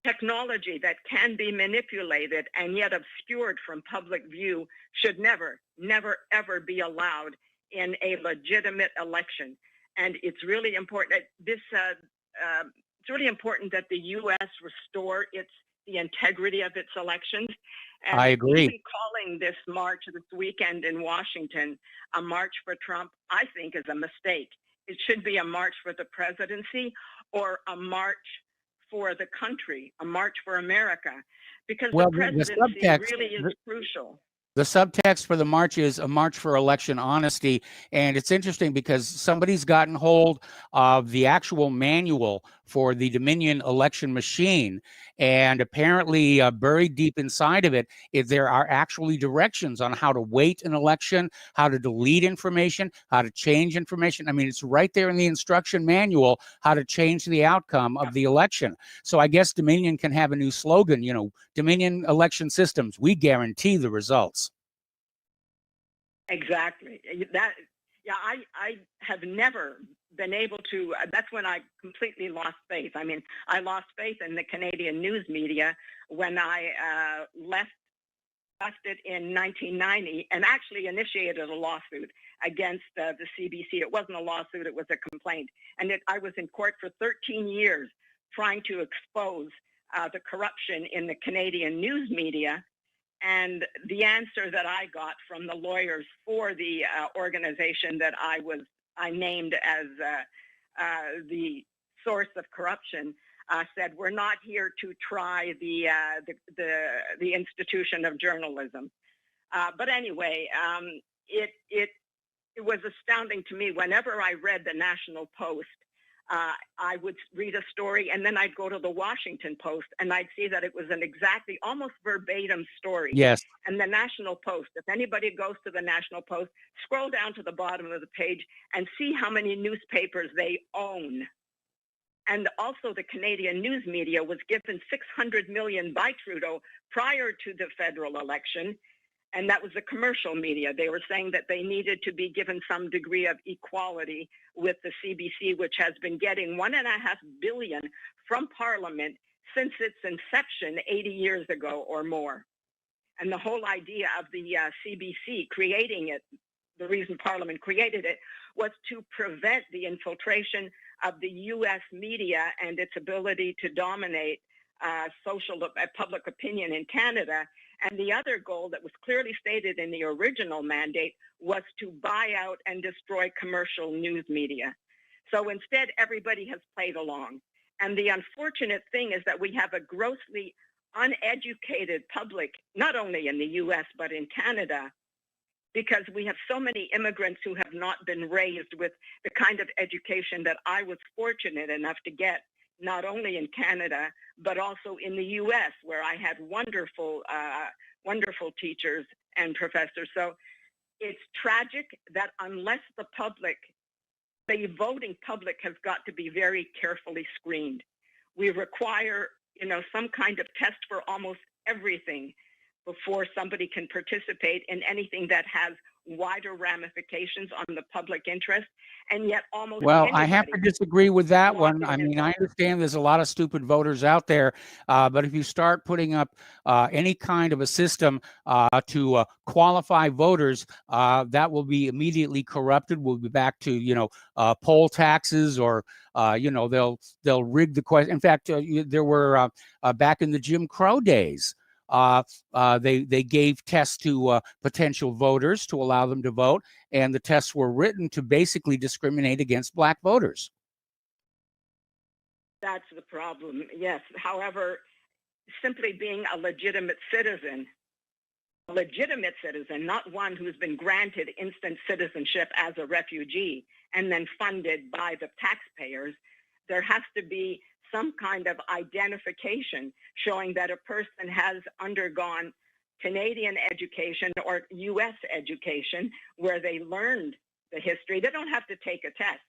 technology that can be manipulated and yet obscured from public view should never, ever be allowed in a legitimate election. And it's really important that it's really important that the U.S. restore the integrity of its elections. And I agree. Even calling this march this weekend in Washington a march for Trump, I think, is a mistake. It should be a march for the presidency or a march for the country, a march for America, because the presidency really is crucial. The subtext for the march is a march for election honesty. And it's interesting because somebody's gotten hold of the actual manual for the Dominion election machine. And apparently buried deep inside of it, there are actually directions on how to weight an election, how to delete information, how to change information. I mean, it's right there in the instruction manual, how to change the outcome of the election. So I guess Dominion can have a new slogan, Dominion Election Systems, we guarantee the results. Exactly. I have never been able to, that's when I completely lost faith. I mean, I lost faith in the Canadian news media when I left it in 1990 and actually initiated a lawsuit against the CBC. It wasn't a lawsuit, it was a complaint. And I was in court for 13 years trying to expose the corruption in the Canadian news media. And the answer that I got from the lawyers for the organization that I named as the source of corruption, said, "We're not here to try the institution of journalism." But anyway, it was astounding to me. Whenever I read the National Post, I would read a story, and then I'd go to the Washington Post, and I'd see that it was an exactly, almost verbatim story. Yes. And the National Post, if anybody goes to the National Post, scroll down to the bottom of the page and see how many newspapers they own. And also the Canadian news media was given $600 million by Trudeau prior to the federal election. And that was the commercial media. They were saying that they needed to be given some degree of equality with the CBC, which has been getting $1.5 billion from Parliament since its inception 80 years ago or more. And the whole idea of the CBC creating it, the reason Parliament created it, was to prevent the infiltration of the U.S. media and its ability to dominate public opinion in Canada. And the other goal that was clearly stated in the original mandate was to buy out and destroy commercial news media. So instead, everybody has played along. And the unfortunate thing is that we have a grossly uneducated public, not only in the U.S., but in Canada, because we have so many immigrants who have not been raised with the kind of education that I was fortunate enough to get, not only in Canada, but also in the U.S., where I had wonderful teachers and professors. So it's tragic that unless the voting public has got to be very carefully screened. We require, some kind of test for almost everything before somebody can participate in anything that has wider ramifications on the public interest. And yet almost I have to disagree with that one. I mean, I understand there's a lot of stupid voters out there, but if you start putting up any kind of a system to qualify voters, that will be immediately corrupted. We'll be back to, poll taxes, or, they'll rig the question. In fact, there were back in the Jim Crow days, they gave tests to potential voters to allow them to vote, and the tests were written to basically discriminate against Black voters. That's the problem, yes. However, simply being a legitimate citizen, not one who's been granted instant citizenship as a refugee and then funded by the taxpayers, there has to be some kind of identification showing that a person has undergone Canadian education or U.S. education where they learned the history. They don't have to take a test.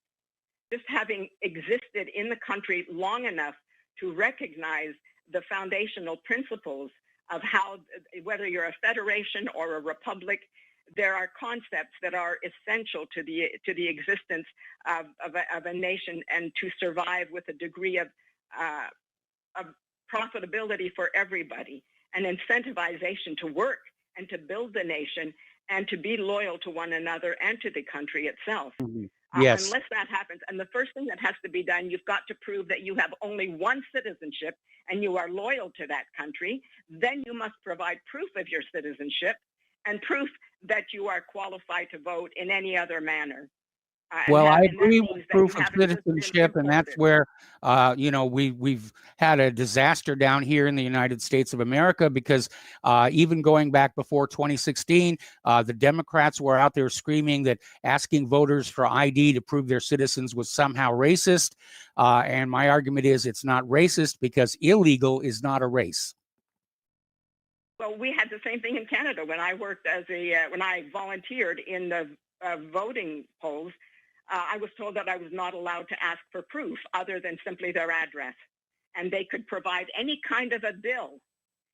Just having existed in the country long enough to recognize the foundational principles of how, whether you're a federation or a republic, there are concepts that are essential to the existence of a nation and to survive with a degree of profitability for everybody, and incentivization to work and to build the nation and to be loyal to one another and to the country itself. Mm-hmm. Yes. Unless that happens, and the first thing that has to be done, you've got to prove that you have only one citizenship and you are loyal to that country. Then you must provide proof of your citizenship and proof that you are qualified to vote in any other manner. Well, I agree with proof of citizenship, and that's where, we've had a disaster down here in the United States of America, because even going back before 2016, the Democrats were out there screaming that asking voters for ID to prove they're citizens was somehow racist. And my argument is it's not racist because illegal is not a race. Well, we had the same thing in Canada when I worked when I volunteered in the voting polls. I was told that I was not allowed to ask for proof other than simply their address. And they could provide any kind of a bill.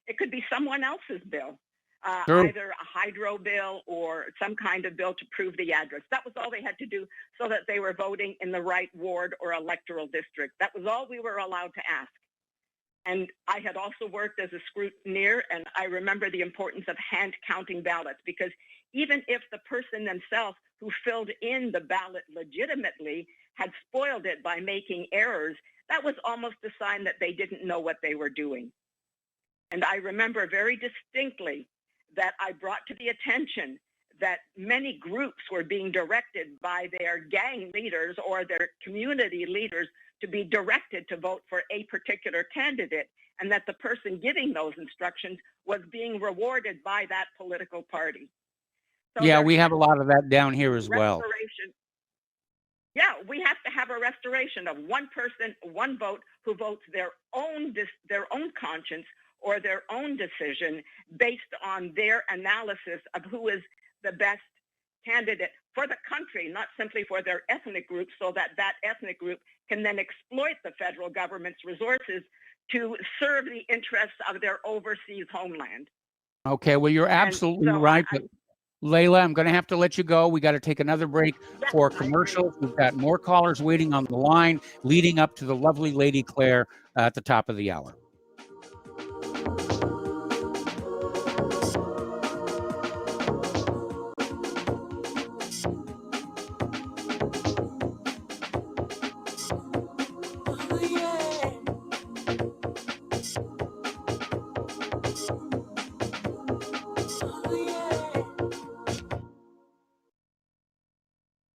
It could be someone else's bill, either a hydro bill or some kind of bill to prove the address. That was all they had to do so that they were voting in the right ward or electoral district. That was all we were allowed to ask. And I had also worked as a scrutineer, and I remember the importance of hand counting ballots, because even if the person themselves who filled in the ballot legitimately had spoiled it by making errors, that was almost a sign that they didn't know what they were doing. And I remember very distinctly that I brought to the attention that many groups were being directed by their gang leaders or their community leaders to be directed to vote for a particular candidate, and that the person giving those instructions was being rewarded by that political party. So yeah, we have a lot of that down here as well. Yeah, we have to have a restoration of one person, one vote, who votes their own conscience or their own decision based on their analysis of who is the best candidate for the country, not simply for their ethnic group, so that that ethnic group can then exploit the federal government's resources to serve the interests of their overseas homeland. Okay, well, you're absolutely right. But Layla, I'm going to have to let you go. We got to take another break for commercials. We've got more callers waiting on the line leading up to the lovely Lady Claire at the top of the hour.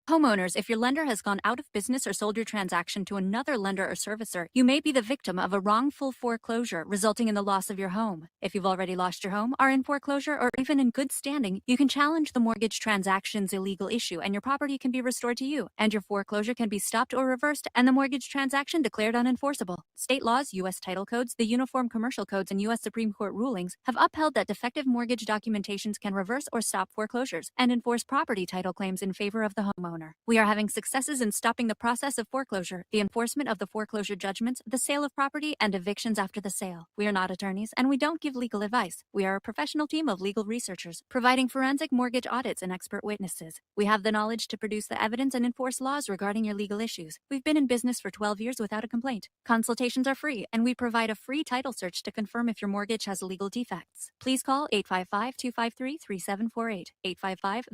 Homeowners, if your lender has gone out of business or sold your transaction to another lender or servicer, you may be the victim of a wrongful foreclosure, resulting in the loss of your home. If you've already lost your home, are in foreclosure, or even in good standing, you can challenge the mortgage transaction's illegal issue, and your property can be restored to you, and your foreclosure can be stopped or reversed, and the mortgage transaction declared unenforceable. State laws, U.S. title codes, the Uniform Commercial Codes, and U.S. Supreme Court rulings have upheld that defective mortgage documentations can reverse or stop foreclosures and enforce property title claims in favor of the homeowner. We are having successes in stopping the process of foreclosure, the enforcement of the foreclosure judgments, the sale of property, and evictions after the sale. We are not attorneys, and we don't give legal advice. We are a professional team of legal researchers, providing forensic mortgage audits and expert witnesses. We have the knowledge to produce the evidence and enforce laws regarding your legal issues. We've been in business for 12 years without a complaint. Consultations are free, and we provide a free title search to confirm if your mortgage has legal defects. Please call 855-253-3748. 855,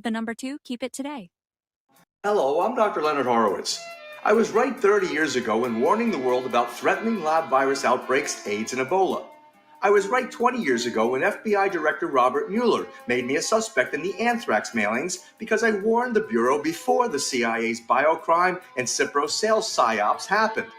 keep it today. Hello, I'm Dr. Leonard Horowitz. I was right 30 years ago in warning the world about threatening lab virus outbreaks, AIDS, and Ebola. I was right 20 years ago when FBI Director Robert Mueller made me a suspect in the anthrax mailings because I warned the Bureau before the CIA's biocrime and Cipro sales psyops happened.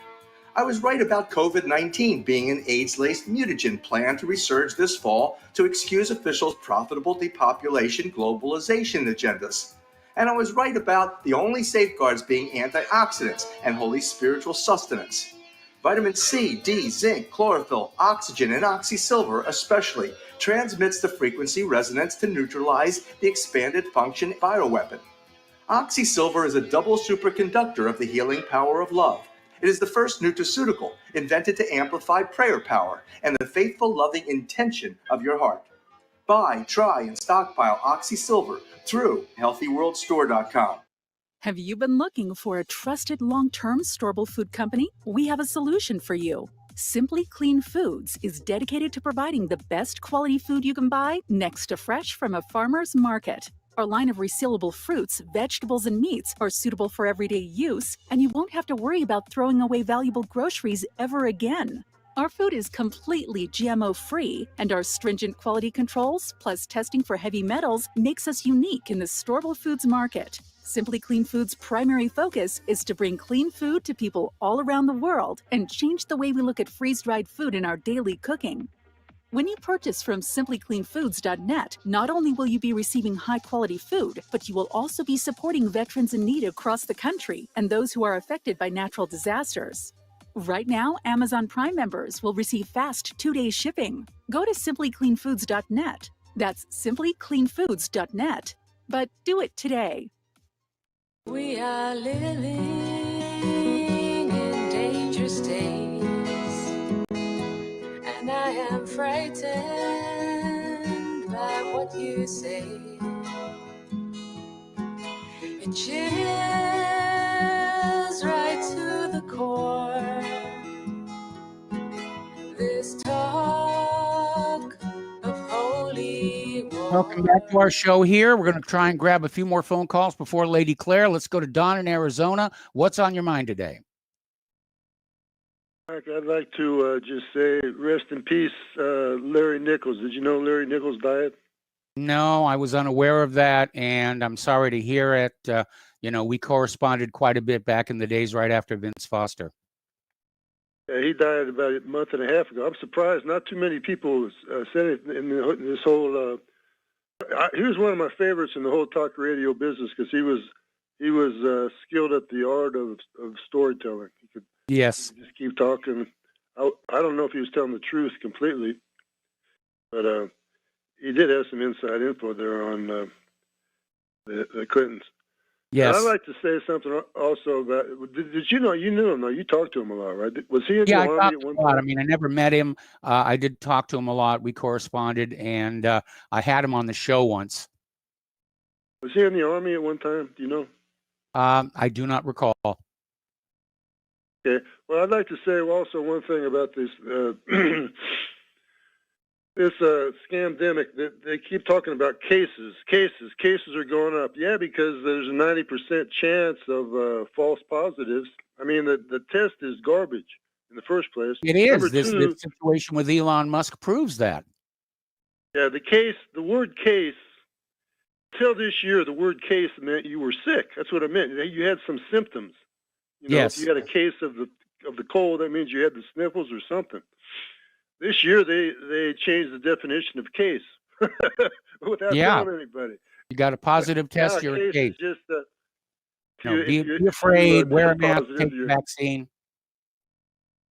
I was right about COVID-19 being an AIDS-laced mutagen planned to resurge this fall to excuse officials' profitable depopulation globalization agendas. And I was right about the only safeguards being antioxidants and holy spiritual sustenance. Vitamin C, D, zinc, chlorophyll, oxygen, and oxysilver especially transmits the frequency resonance to neutralize the expanded function bioweapon. Oxysilver is a double superconductor of the healing power of love. It is the first nutraceutical invented to amplify prayer power and the faithful loving intention of your heart. Buy, try, and stockpile Oxysilver through healthyworldstore.com. Have you been looking for a trusted long-term storable food company? We have a solution for you. Simply Clean Foods is dedicated to providing the best quality food you can buy next to fresh from a farmer's market. Our line of resealable fruits, vegetables, and meats are suitable for everyday use, and you won't have to worry about throwing away valuable groceries ever again. Our food is completely GMO-free, and our stringent quality controls, plus testing for heavy metals, makes us unique in the storable foods market. Simply Clean Foods' primary focus is to bring clean food to people all around the world and change the way we look at freeze-dried food in our daily cooking. When you purchase from simplycleanfoods.net, not only will you be receiving high-quality food, but you will also be supporting veterans in need across the country and those who are affected by natural disasters. Right now, Amazon Prime members will receive fast 2-day shipping. Go to simplycleanfoods.net. That's simplycleanfoods.net. But do it today. We are living in dangerous days, and I am frightened by what you say. It chills right to the core. This talk of holy war. Welcome back to our show here. We're going to try and grab a few more phone calls before Lady Claire. Let's go to Don in Arizona. What's on your mind today? Mark, I'd like to just say rest in peace, Larry Nichols. Did you know Larry Nichols died? No, I was unaware of that, and I'm sorry to hear it. We corresponded quite a bit back in the days right after Vince Foster. Yeah, he died about a month and a half ago. I'm surprised not too many people said it in this whole. He was one of my favorites in the whole talk radio business because he was skilled at the art of storytelling. He could Yes. just keep talking. I don't know if he was telling the truth completely, but he did have some inside info there on the Clintons. Yes. And I'd like to say something also about. Did you know? You knew him though. You talked to him a lot, right? Was he in the I Army talked at to one him a lot. I point? mean, I never met him. I did talk to him a lot. We corresponded, and I had him on the show once. Was he in the Army at one time? Do you know? I do not recall. Okay. Well, I'd like to say also one thing about this this scamdemic. They keep talking about cases are going up. Yeah, because there's a 90% chance of false positives. I mean, the test is garbage in the first place. It is. Number This two, situation with Elon Musk proves that. yeah, the word case, till this year, the word case meant you were sick. That's what it meant. You had some symptoms. You know, Yes. if you had a case of the cold, that means you had the sniffles or something. This year, they changed the definition of case without telling anybody. You got a positive test, now, you're a case. Is just Be afraid, wear a mask, positive, take the vaccine.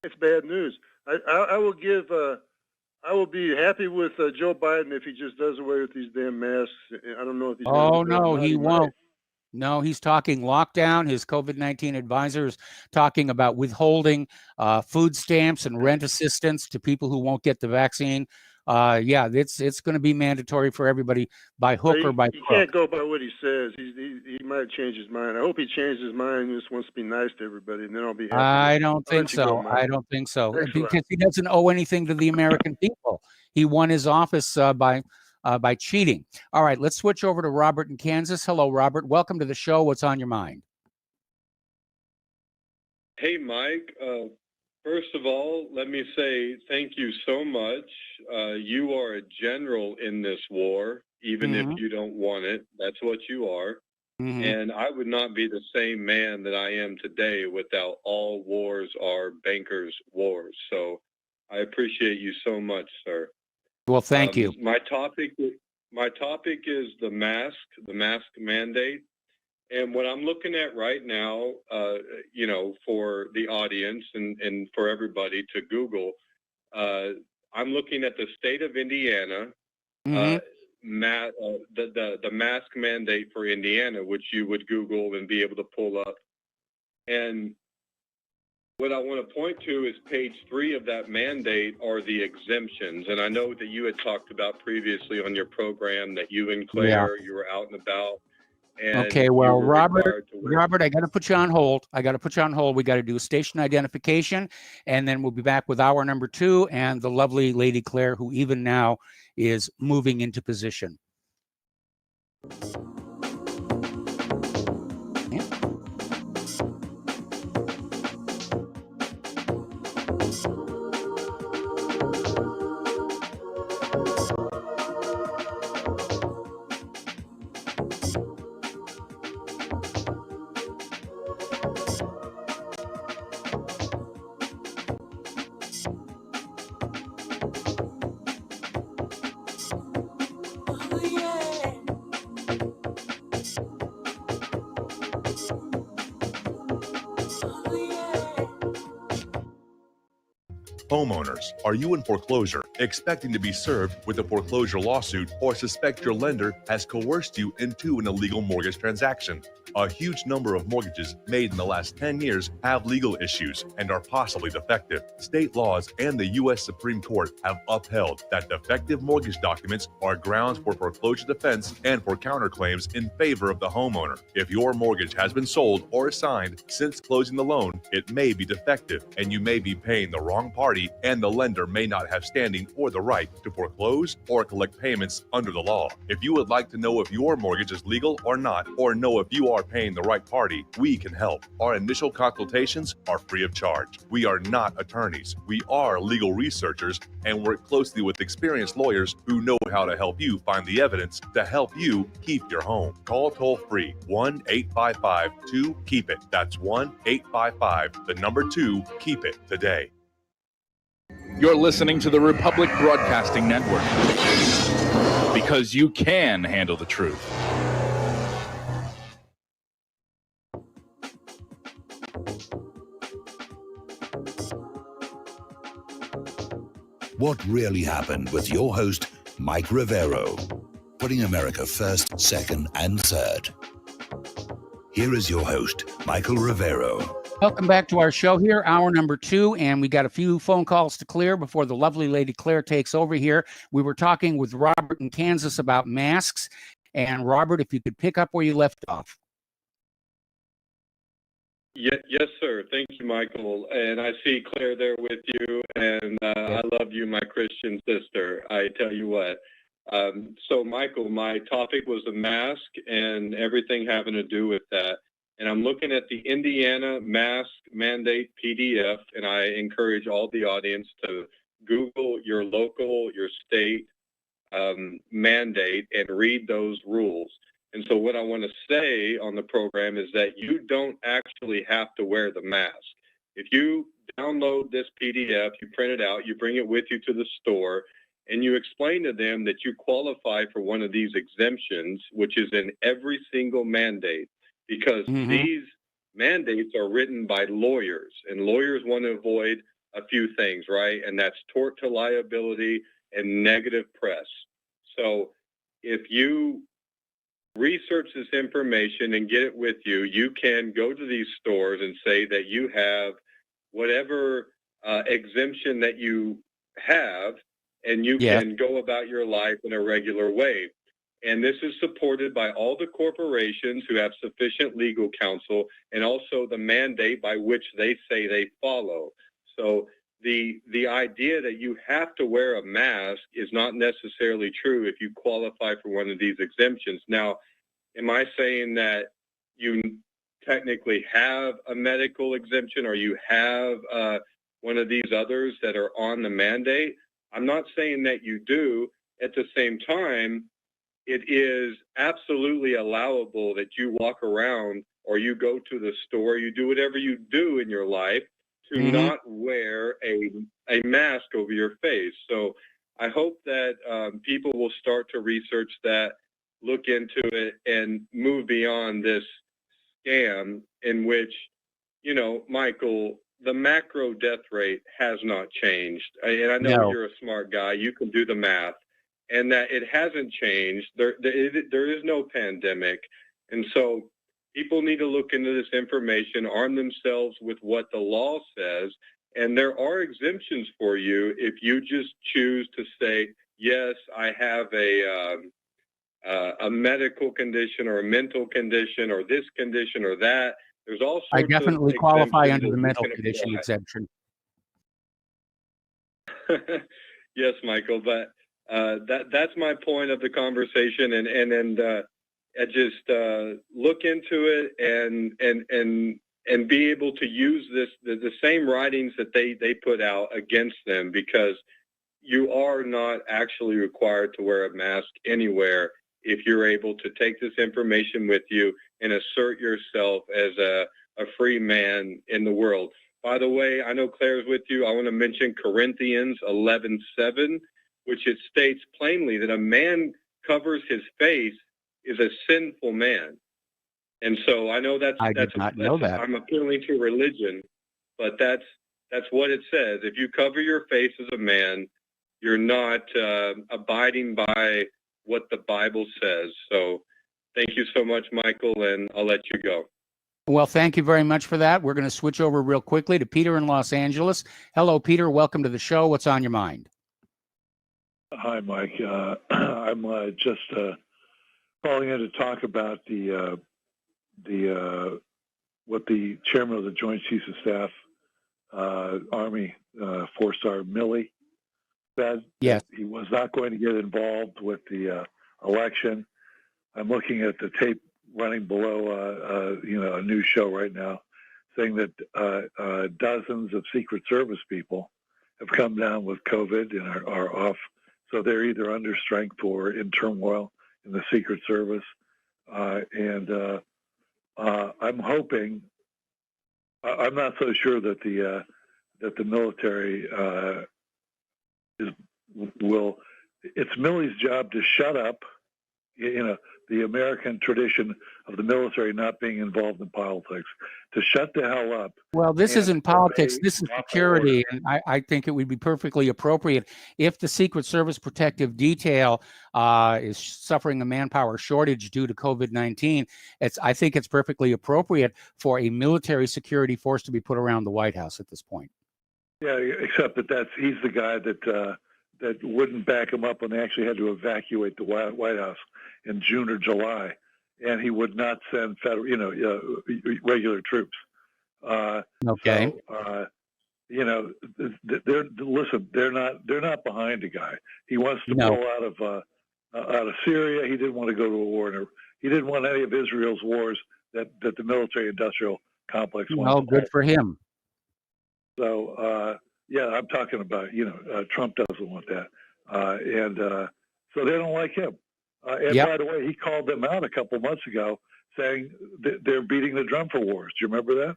It's bad news. I will give. I will be happy with Joe Biden if he just does away with these damn masks. I don't know if he's. Oh no, he won't. No, he's talking lockdown. His COVID-19 advisor is talking about withholding food stamps and rent assistance to people who won't get the vaccine. It's going to be mandatory for everybody by hook or by crook. You can't go by what he says. He might change his mind. I hope he changes his mind and just wants to be nice to everybody, and then I'll be happy. I don't think so. I don't think so. Because he doesn't owe anything to the American people. He won his office by cheating. All right, let's switch over to Robert in Kansas. Hello, Robert. Welcome to the show. What's on your mind? Hey, Mike. First of all, let me say thank you so much. You are a general in this war, even if you don't want it. That's what you are. And I would not be the same man that I am today without all wars are bankers' wars. So I appreciate you so much, sir. Well, thank you. My topic is the mask mandate. And what I'm looking at right now, for the audience and for everybody to Google, I'm looking at the state of Indiana, the mask mandate for Indiana, which you would Google and be able to pull up. And what I want to point to is page 3 of that mandate are the exemptions. And I know that you had talked about previously on your program that you and Claire, you were out and about. And okay, well, Robert, I got to put you on hold. We got to do a station identification, and then we'll be back with hour number 2 and the lovely Lady Claire, who even now is moving into position. Homeowners, are you in foreclosure, expecting to be served with a foreclosure lawsuit, or suspect your lender has coerced you into an illegal mortgage transaction? A huge number of mortgages made in the last 10 years have legal issues and are possibly defective. State laws and the U.S. Supreme Court have upheld that defective mortgage documents are grounds for foreclosure defense and for counterclaims in favor of the homeowner. If your mortgage has been sold or assigned since closing the loan, it may be defective and you may be paying the wrong party, and the lender may not have standing or the right to foreclose or collect payments under the law. If you would like to know if your mortgage is legal or not, or know if you are paying the right party, we can help. Our initial consultations are free of charge. We are not attorneys. We are legal researchers and work closely with experienced lawyers who know how to help you find the evidence to help you keep your home. Call toll-free 1-855-2-KEEP-IT. That's 1-855-2-KEEP-IT today. You're listening to the Republic Broadcasting Network, because you can handle the truth. What really happened with your host, Mike Rivero, putting America first, second, and third. Here is your host, Michael Rivero. Welcome back to our show here, hour number 2, and we got a few phone calls to clear before the lovely lady Claire takes over here. We were talking with Robert in Kansas about masks, and Robert, if you could pick up where you left off. Yes, sir. Thank you, Michael. And I see Claire there with you, and I love you, my Christian sister. I tell you what. So, Michael, my topic was the mask and everything having to do with that. And I'm looking at the Indiana mask mandate PDF, and I encourage all the audience to Google your local, your state mandate and read those rules. And so what I want to say on the program is that you don't actually have to wear the mask. If you download this PDF, you print it out, you bring it with you to the store, and you explain to them that you qualify for one of these exemptions, which is in every single mandate, because these mandates are written by lawyers, and lawyers want to avoid a few things, right? And that's tort to liability and negative press. So if you research this information and get it with you, you can go to these stores and say that you have whatever exemption that you have, and you can go about your life in a regular way. And this is supported by all the corporations who have sufficient legal counsel, and also the mandate by which they say they follow. So the idea that you have to wear a mask is not necessarily true if you qualify for one of these exemptions. Now, am I saying that you technically have a medical exemption or you have one of these others that are on the mandate? I'm not saying that you do. At the same time, it is absolutely allowable that you walk around or you go to the store, you do whatever you do in your life to not wear a mask over your face. So I hope that people will start to research that, look into it, and move beyond this scam in which, you know, Michael, the macro death rate has not changed. And I know you're a smart guy. You can do the math. And that it hasn't changed. There is no pandemic. And so people need to look into this information, arm themselves with what the law says. And there are exemptions for you if you just choose to say, yes, I have a medical condition or a mental condition or this condition or that. There's all sorts I definitely of qualify under the exemptions mental that you can condition apply. exemption. Yes, Michael, but that's my point of the conversation, and just look into it and be able to use the same writings that they put out against them, because you are not actually required to wear a mask anywhere if you're able to take this information with you and assert yourself as a free man in the world. By the way, I know Claire's with you. I want to mention Corinthians 11:7, which it states plainly that a man covers his face is a sinful man. And so I know I did not know that. I'm appealing to religion, but that's what it says. If you cover your face as a man, you're not abiding by what the Bible says. So thank you so much, Michael, and I'll let you go. Well, thank you very much for that. We're going to switch over real quickly to Peter in Los Angeles. Hello, Peter. Welcome to the show. What's on your mind? Hi, Mike. I'm just calling in to talk about what the chairman of the Joint Chiefs of Staff, Army 4-star Milley, said. Yes. That he was not going to get involved with the election. I'm looking at the tape running below, a news show right now, saying that dozens of Secret Service people have come down with COVID and are off. So they're either under strength or in turmoil in the Secret Service. And I'm hoping, I'm not so sure that the military it's Milley's job to shut up, the American tradition of the military not being involved in politics, to shut the hell up. Well, this isn't politics, this is security, and I think it would be perfectly appropriate if the Secret Service Protective Detail is suffering a manpower shortage due to COVID-19. I think it's perfectly appropriate for a military security force to be put around the White House at this point. Yeah, except that he's the guy that wouldn't back him up when they actually had to evacuate the White House in June or July, and he would not send federal, regular troops. Okay. So, they're not behind the guy. He wants to pull out of Syria. He didn't want to go to a war. He didn't want any of Israel's wars that the military-industrial complex wants. Well, good for him. So, I'm talking about, Trump doesn't want that. So they don't like him. By the way, he called them out a couple months ago saying they're beating the drum for wars. Do you remember that?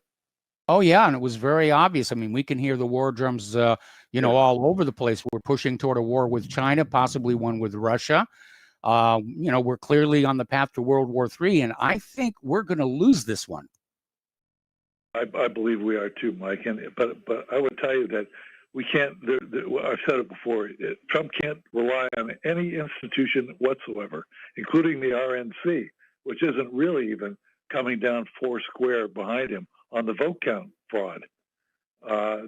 Oh, yeah, and it was very obvious. I mean, we can hear the war drums, all over the place. We're pushing toward a war with China, possibly one with Russia. We're clearly on the path to World War III, and I think we're going to lose this one. I believe we are too, Mike. But I would tell you that we can't. I've said it before. Trump can't rely on any institution whatsoever, including the RNC, which isn't really even coming down four square behind him on the vote count fraud.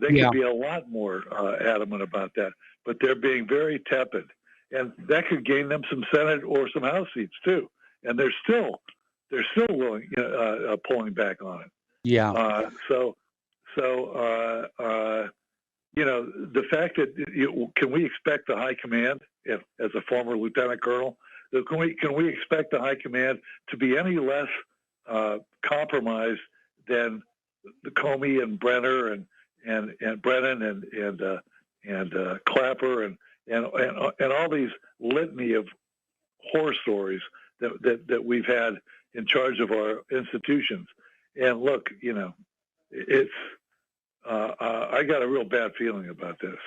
They could be a lot more adamant about that, but they're being very tepid, and that could gain them some Senate or some House seats too. And they're still willing, pulling back on it. Yeah. The fact that can we expect the high command, as a former lieutenant colonel, can we expect the high command to be any less compromised than the Comey and Brenner and Brennan and Clapper and all these litany of horror stories that we've had in charge of our institutions? And look, it's I got a real bad feeling about this.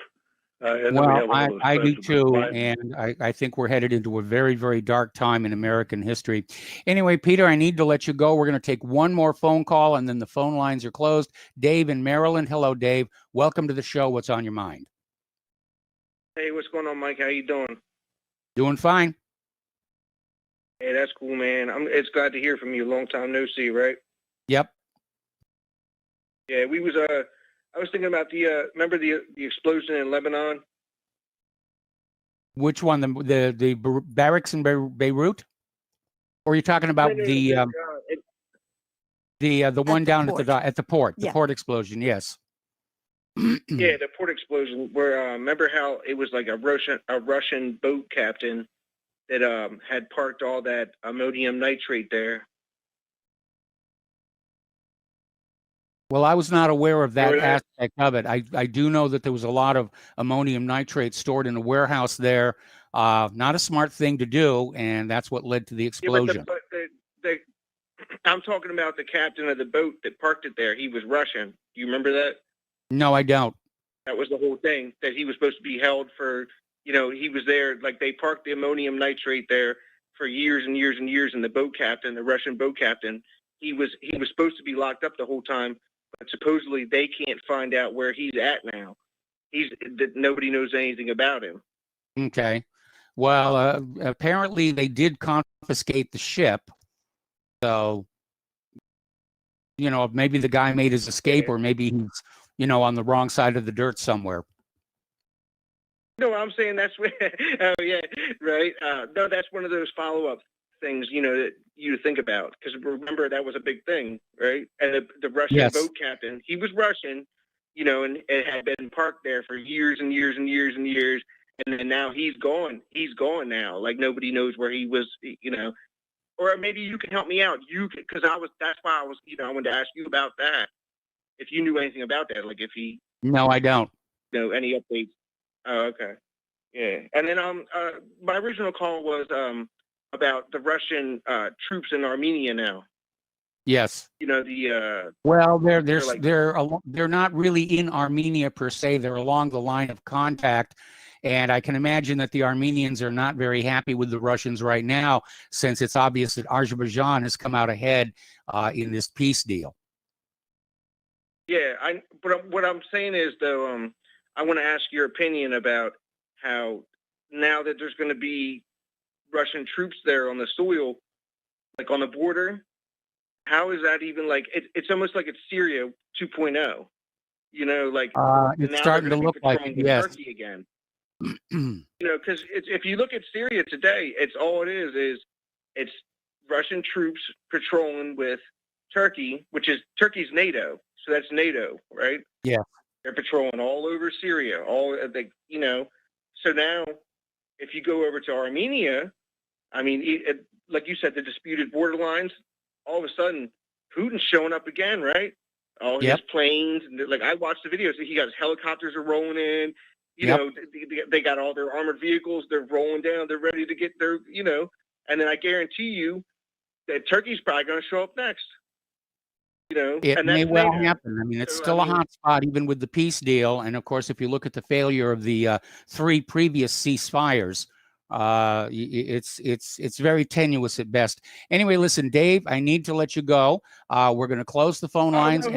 I do too, and I think we're headed into a very, very dark time in American history. Anyway, Peter, I need to let you go. We're going to take one more phone call, and then the phone lines are closed. Dave in Maryland. Hello, Dave. Welcome to the show. What's on your mind? Hey, what's going on, Mike? How you doing? Doing fine. Hey, that's cool, man. It's glad to hear from you. Long time no see, right? Yep. Yeah, I was thinking about remember the explosion in Lebanon? Which one? The barracks in Beirut? Or are you talking about the one down at the port? The port explosion, yes. Yeah, the port explosion where remember how it was like a Russian boat captain that had parked all that ammonium nitrate there. Well, I was not aware of that aspect of it. I do know that there was a lot of ammonium nitrate stored in a warehouse there. Not a smart thing to do, and that's what led to the explosion. Yeah, I'm talking about the captain of the boat that parked it there. He was Russian. Do you remember that? No, I don't. That was the whole thing, that he was supposed to be held for, he was there, like they parked the ammonium nitrate there for years and years and years, and the boat captain, the Russian boat captain, he was supposed to be locked up the whole time. But supposedly they can't find out where he's at now. Nobody knows anything about him. Okay. Well, apparently they did confiscate the ship. So, maybe the guy made his escape, or maybe he's, on the wrong side of the dirt somewhere. No, I'm saying that's oh yeah, right. No, that's one of those follow-up things, that you think about, because remember that was a big thing, right? And the Russian boat captain, he was Russian, and it had been parked there for years and years and years and years, and then now he's gone. He's gone now. Like nobody knows where he was, Or maybe you can help me out. Because that's why I was, I wanted to ask you about that. If you knew anything about that, like if he. No, I don't. Any updates? Oh, okay. Yeah, and then my original call was about the Russian troops in Armenia now. Yes. Well, they're not really in Armenia per se. They're along the line of contact, And I can imagine that the Armenians are not very happy with the Russians right now, since it's obvious that Azerbaijan has come out ahead in this peace deal. Yeah, but what I'm saying is, though, I want to ask your opinion about how now that there's going to be Russian troops there on the soil, like on the border, how is that even like, it's almost like it's Syria 2.0, you know, like it's starting to look like it, yes. Turkey again. You know, because if you look at Syria today, it's all it is it's Russian troops patrolling with Turkey, which is Turkey's NATO. So that's NATO, right? Yeah. They're patrolling all over Syria, you know. So now, if you go over to Armenia, I mean, like you said, the disputed borderlines, all of a sudden, Putin's showing up again, right? All his planes, like I watched the videos, he got his helicopters are rolling in, you know, they got all their armored vehicles, they're rolling down, they're ready to get their, you know, and then I guarantee you that Turkey's probably going to show up next. You know, it and may that's well NATO. happen. I mean, it's So, still a hot spot, even with the peace deal. And of course, if you look at the failure of the 3 previous ceasefires, it's very tenuous at best. Anyway, listen, Dave, I need to let you go. We're going to close the phone lines.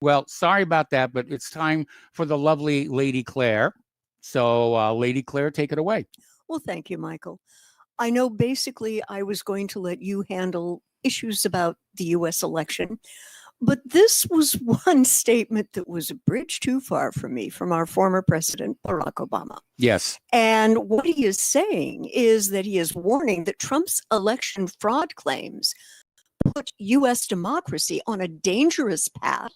Well, sorry about that, but it's time for the lovely Lady Claire. So, Lady Claire, take it away. Well, thank you, Michael. I know basically I was going to let you handle issues about the U.S. election, but this was one statement that was a bridge too far from me, from our former president, Barack Obama. Yes. And what he is saying is that he is warning that Trump's election fraud claims put U.S. democracy on a dangerous path,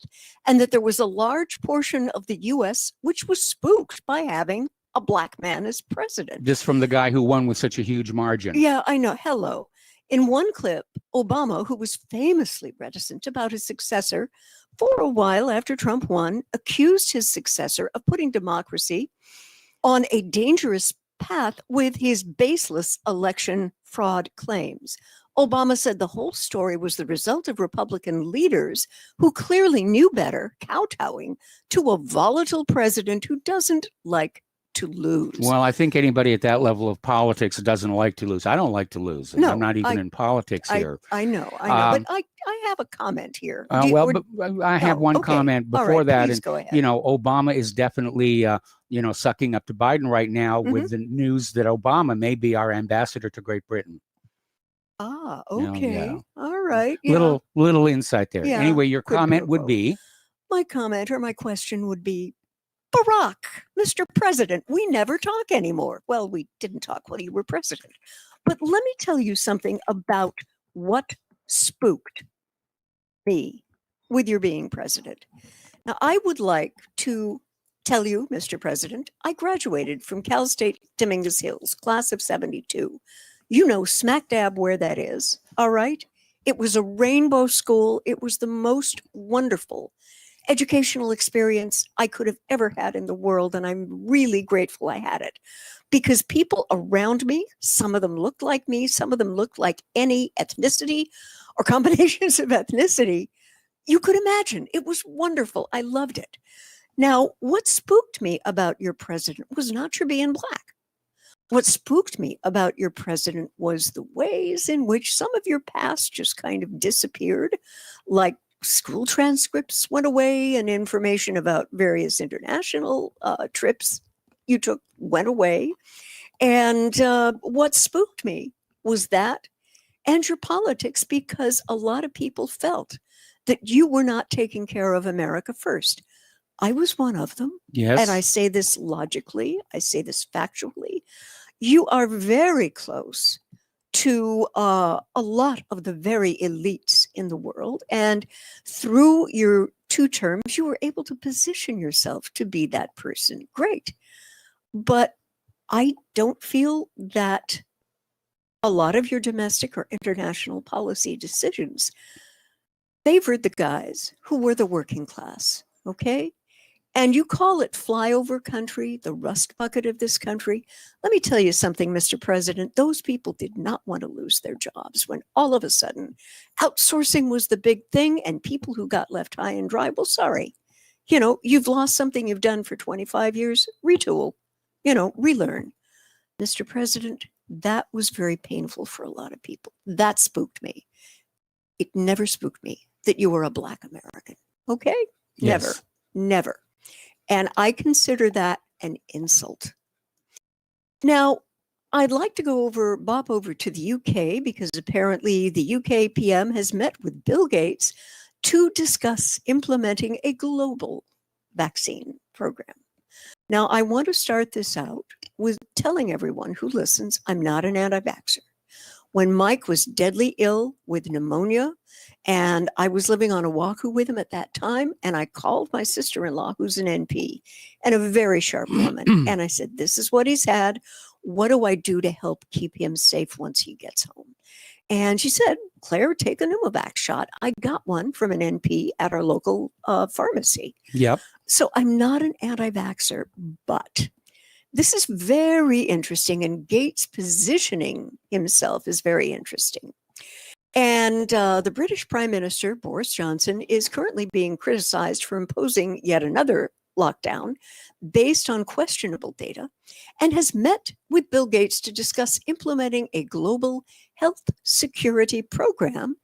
and that there was a large portion of the U.S. which was spooked by having a black man as president. Just from the guy who won with such a huge margin. Yeah, I know. Hello. In one clip, Obama, who was famously reticent about his successor for a while after Trump won, accused his successor of putting democracy on a dangerous path with his baseless election fraud claims. Obama said the whole story was the result of Republican leaders who clearly knew better, kowtowing to a volatile president who doesn't like to lose. Well, I think anybody at that level of politics doesn't like to lose. I don't like to lose. No, I'm not even in politics here. I know. But I have a comment here. But I have one comment before that. And, go ahead. You know, Obama is definitely, sucking up to Biden right now with the news that Obama may be our ambassador to Great Britain. Ah, okay. All right. Yeah. Little insight there. Yeah, Anyway, your comment would be? My comment or my question would be, Barack, Mr. President, we never talk anymore. Well, we didn't talk while you were president. But let me tell you something about what spooked me with your being president. Now, I would like to tell you, Mr. President, I graduated from Cal State Dominguez Hills, class of 72. You know smack dab where that is, all right? It was a rainbow school. It was the most wonderful educational experience I could have ever had in the world, and I'm really grateful I had it, because people around me, some of them looked like me, some of them looked like any ethnicity or combinations of ethnicity you could imagine. It was wonderful. I loved it. Now, what spooked me about your president was not your being black. What spooked me about your president was the ways in which some of your past just kind of disappeared, like school transcripts went away and information about various international trips you took went away. And what spooked me was that and your politics, because a lot of people felt that you were not taking care of America first. I was one of them. Yes. And I say this logically. I say this factually. You are very close to a lot of the very elites in the world. And through your 2 terms, you were able to position yourself to be that person. Great. But I don't feel that a lot of your domestic or international policy decisions favored the guys who were the working class. Okay? And you call it flyover country, the rust bucket of this country. Let me tell you something, Mr. President. Those people did not want to lose their jobs when all of a sudden outsourcing was the big thing and people who got left high and dry, well, sorry, You've lost something you've done for 25 years, retool, relearn. Mr. President, that was very painful for a lot of people. That spooked me. It never spooked me that you were a Black American. Okay? Yes. Never. And I consider that an insult. Now, I'd like to bop over to the UK because apparently the UK PM has met with Bill Gates to discuss implementing a global vaccine program. Now, I want to start this out with telling everyone who listens, I'm not an anti-vaxxer. When Mike was deadly ill with pneumonia, and I was living on Oahu with him at that time, and I called my sister-in-law, who's an NP, and a very sharp woman, and I said, this is what he's had. What do I do to help keep him safe once he gets home? And she said, Claire, take a Pneumovax shot. I got one from an NP at our local pharmacy. Yep. So I'm not an anti-vaxxer, but this is very interesting, and Gates positioning himself is very interesting. And the British Prime Minister, Boris Johnson, is currently being criticized for imposing yet another lockdown based on questionable data, and has met with Bill Gates to discuss implementing a global health security program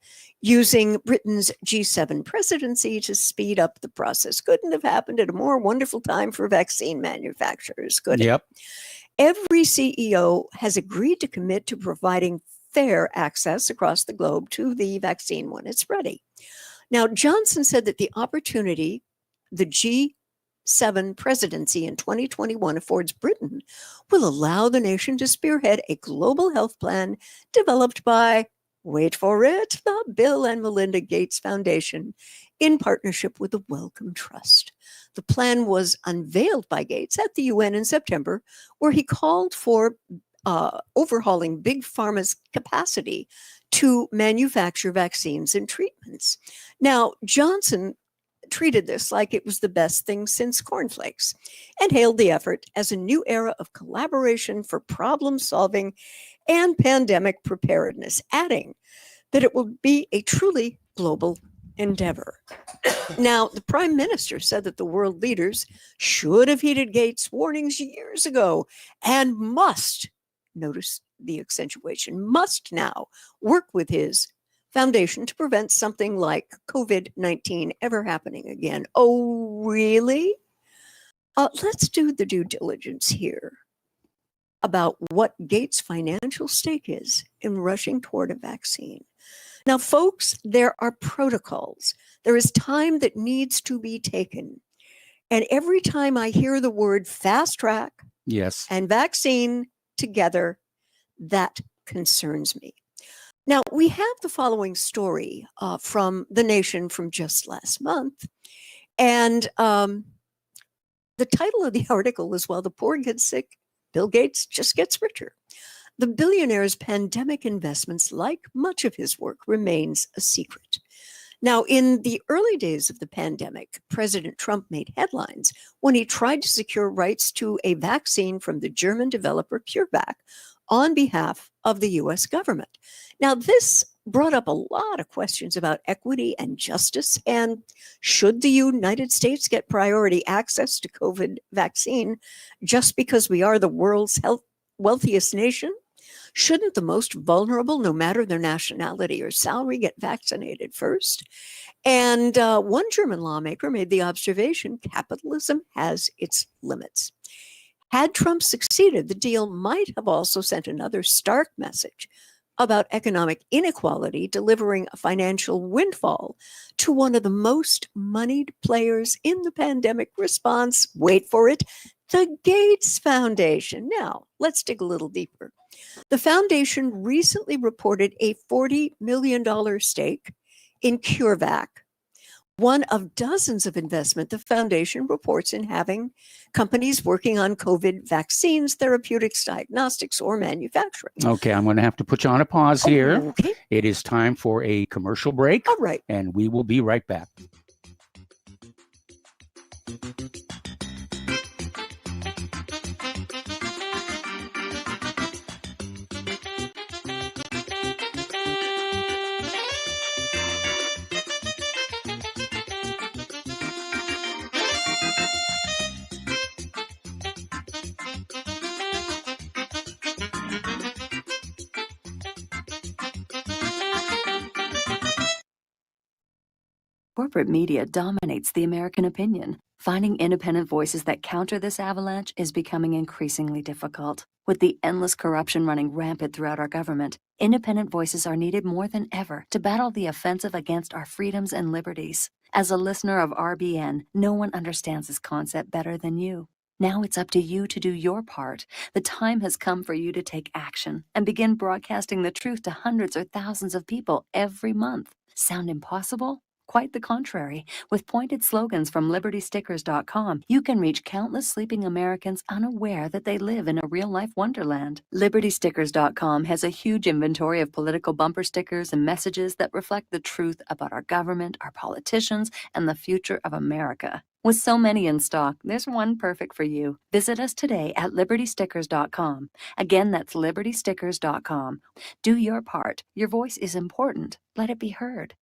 using Britain's G7 presidency to speed up the process. Couldn't have happened at a more wonderful time for vaccine manufacturers, could it? Yep. Every CEO has agreed to commit to providing fair access across the globe to the vaccine when it's ready. Now, Johnson said that the opportunity the G7 presidency in 2021 affords Britain will allow the nation to spearhead a global health plan developed by, wait for it, the Bill and Melinda Gates Foundation in partnership with the Wellcome Trust. The plan was unveiled by Gates at the UN in September, where he called for overhauling Big Pharma's capacity to manufacture vaccines and treatments. Now, Johnson treated this like it was the best thing since cornflakes and hailed the effort as a new era of collaboration for problem solving and pandemic preparedness, adding that it will be a truly global endeavor. Now, the Prime Minister said that the world leaders should have heeded Gates' warnings years ago and must, notice the accentuation, must now work with his foundation to prevent something like COVID-19 ever happening again. Oh, really? Let's do the due diligence here about what Gates' financial stake is in rushing toward a vaccine. Now, folks, there are protocols. There is time that needs to be taken. And every time I hear the word fast track yes, and vaccine together, that concerns me. Now, we have the following story from The Nation from just last month. And the title of the article is, While the Poor Get Sick, Bill Gates Just Gets Richer. The billionaire's pandemic investments, like much of his work, remains a secret. Now, in the early days of the pandemic, President Trump made headlines when he tried to secure rights to a vaccine from the German developer CureVac on behalf of the US government. Now, this brought up a lot of questions about equity and justice, and should the United States get priority access to COVID vaccine just because we are the world's wealthiest nation? Shouldn't the most vulnerable, no matter their nationality or salary, get vaccinated first? And one German lawmaker made the observation, capitalism has its limits. Had Trump succeeded, the deal might have also sent another stark message about economic inequality, delivering a financial windfall to one of the most moneyed players in the pandemic response. Wait for it, the Gates Foundation. Now, let's dig a little deeper. The foundation recently reported a $40 million stake in CureVac, one of dozens of investment the foundation reports in having companies working on COVID vaccines, therapeutics, diagnostics, or manufacturing. Okay, I'm going to have to put you on a pause here. Okay. It is time for a commercial break. All right. And we will be right back. Corporate media dominates the American opinion. Finding independent voices that counter this avalanche is becoming increasingly difficult. With the endless corruption running rampant throughout our government, independent voices are needed more than ever to battle the offensive against our freedoms and liberties. As a listener of RBN, no one understands this concept better than you. Now it's up to you to do your part. The time has come for you to take action and begin broadcasting the truth to hundreds or thousands of people every month. Sound impossible? Quite the contrary. With pointed slogans from LibertyStickers.com, you can reach countless sleeping Americans unaware that they live in a real-life wonderland. LibertyStickers.com has a huge inventory of political bumper stickers and messages that reflect the truth about our government, our politicians, and the future of America. With so many in stock, there's one perfect for you. Visit us today at LibertyStickers.com. Again, that's LibertyStickers.com. Do your part. Your voice is important. Let it be heard.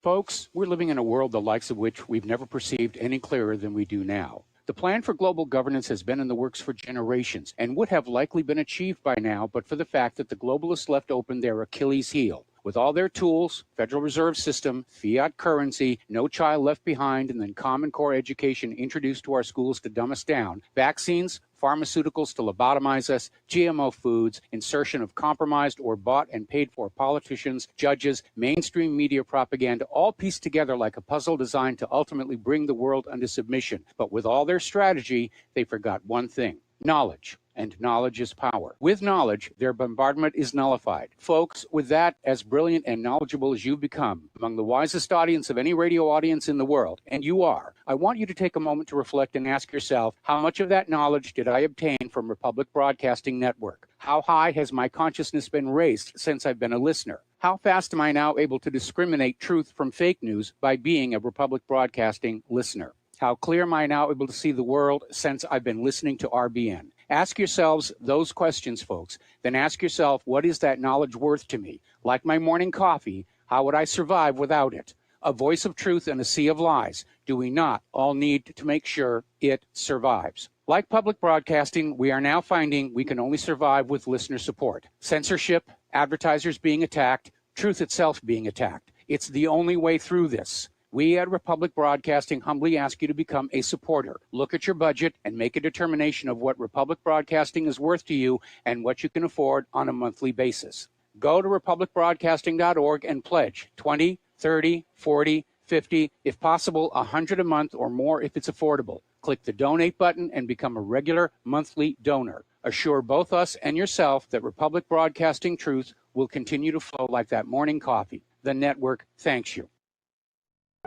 Folks, we're living in a world the likes of which we've never perceived any clearer than we do now. The plan for global governance has been in the works for generations and would have likely been achieved by now, but for the fact that the globalists left open their Achilles heel. With all their tools, Federal Reserve System, fiat currency, no child left behind, and then Common Core education introduced to our schools to dumb us down, vaccines, pharmaceuticals to lobotomize us, GMO foods, insertion of compromised or bought and paid for politicians, judges, mainstream media propaganda, all pieced together like a puzzle designed to ultimately bring the world under submission. But with all their strategy, they forgot one thing: knowledge. And knowledge is power. With knowledge, their bombardment is nullified. Folks, with that, as brilliant and knowledgeable as you've become, among the wisest audience of any radio audience in the world, and you are, I want you to take a moment to reflect and ask yourself, how much of that knowledge did I obtain from Republic Broadcasting Network? How high has my consciousness been raised since I've been a listener? How fast am I now able to discriminate truth from fake news by being a Republic Broadcasting listener? How clear am I now able to see the world since I've been listening to RBN? Ask yourselves those questions, folks. Then ask yourself, what is that knowledge worth to me? Like my morning coffee, how would I survive without it? A voice of truth in a sea of lies. Do we not all need to make sure it survives? Like public broadcasting, we are now finding we can only survive with listener support. Censorship, advertisers being attacked, truth itself being attacked. It's the only way through this. We at Republic Broadcasting humbly ask you to become a supporter. Look at your budget and make a determination of what Republic Broadcasting is worth to you and what you can afford on a monthly basis. Go to republicbroadcasting.org and pledge 20, 30, 40, 50, if possible, 100 a month or more if it's affordable. Click the donate button and become a regular monthly donor. Assure both us and yourself that Republic Broadcasting truth will continue to flow like that morning coffee. The network thanks you.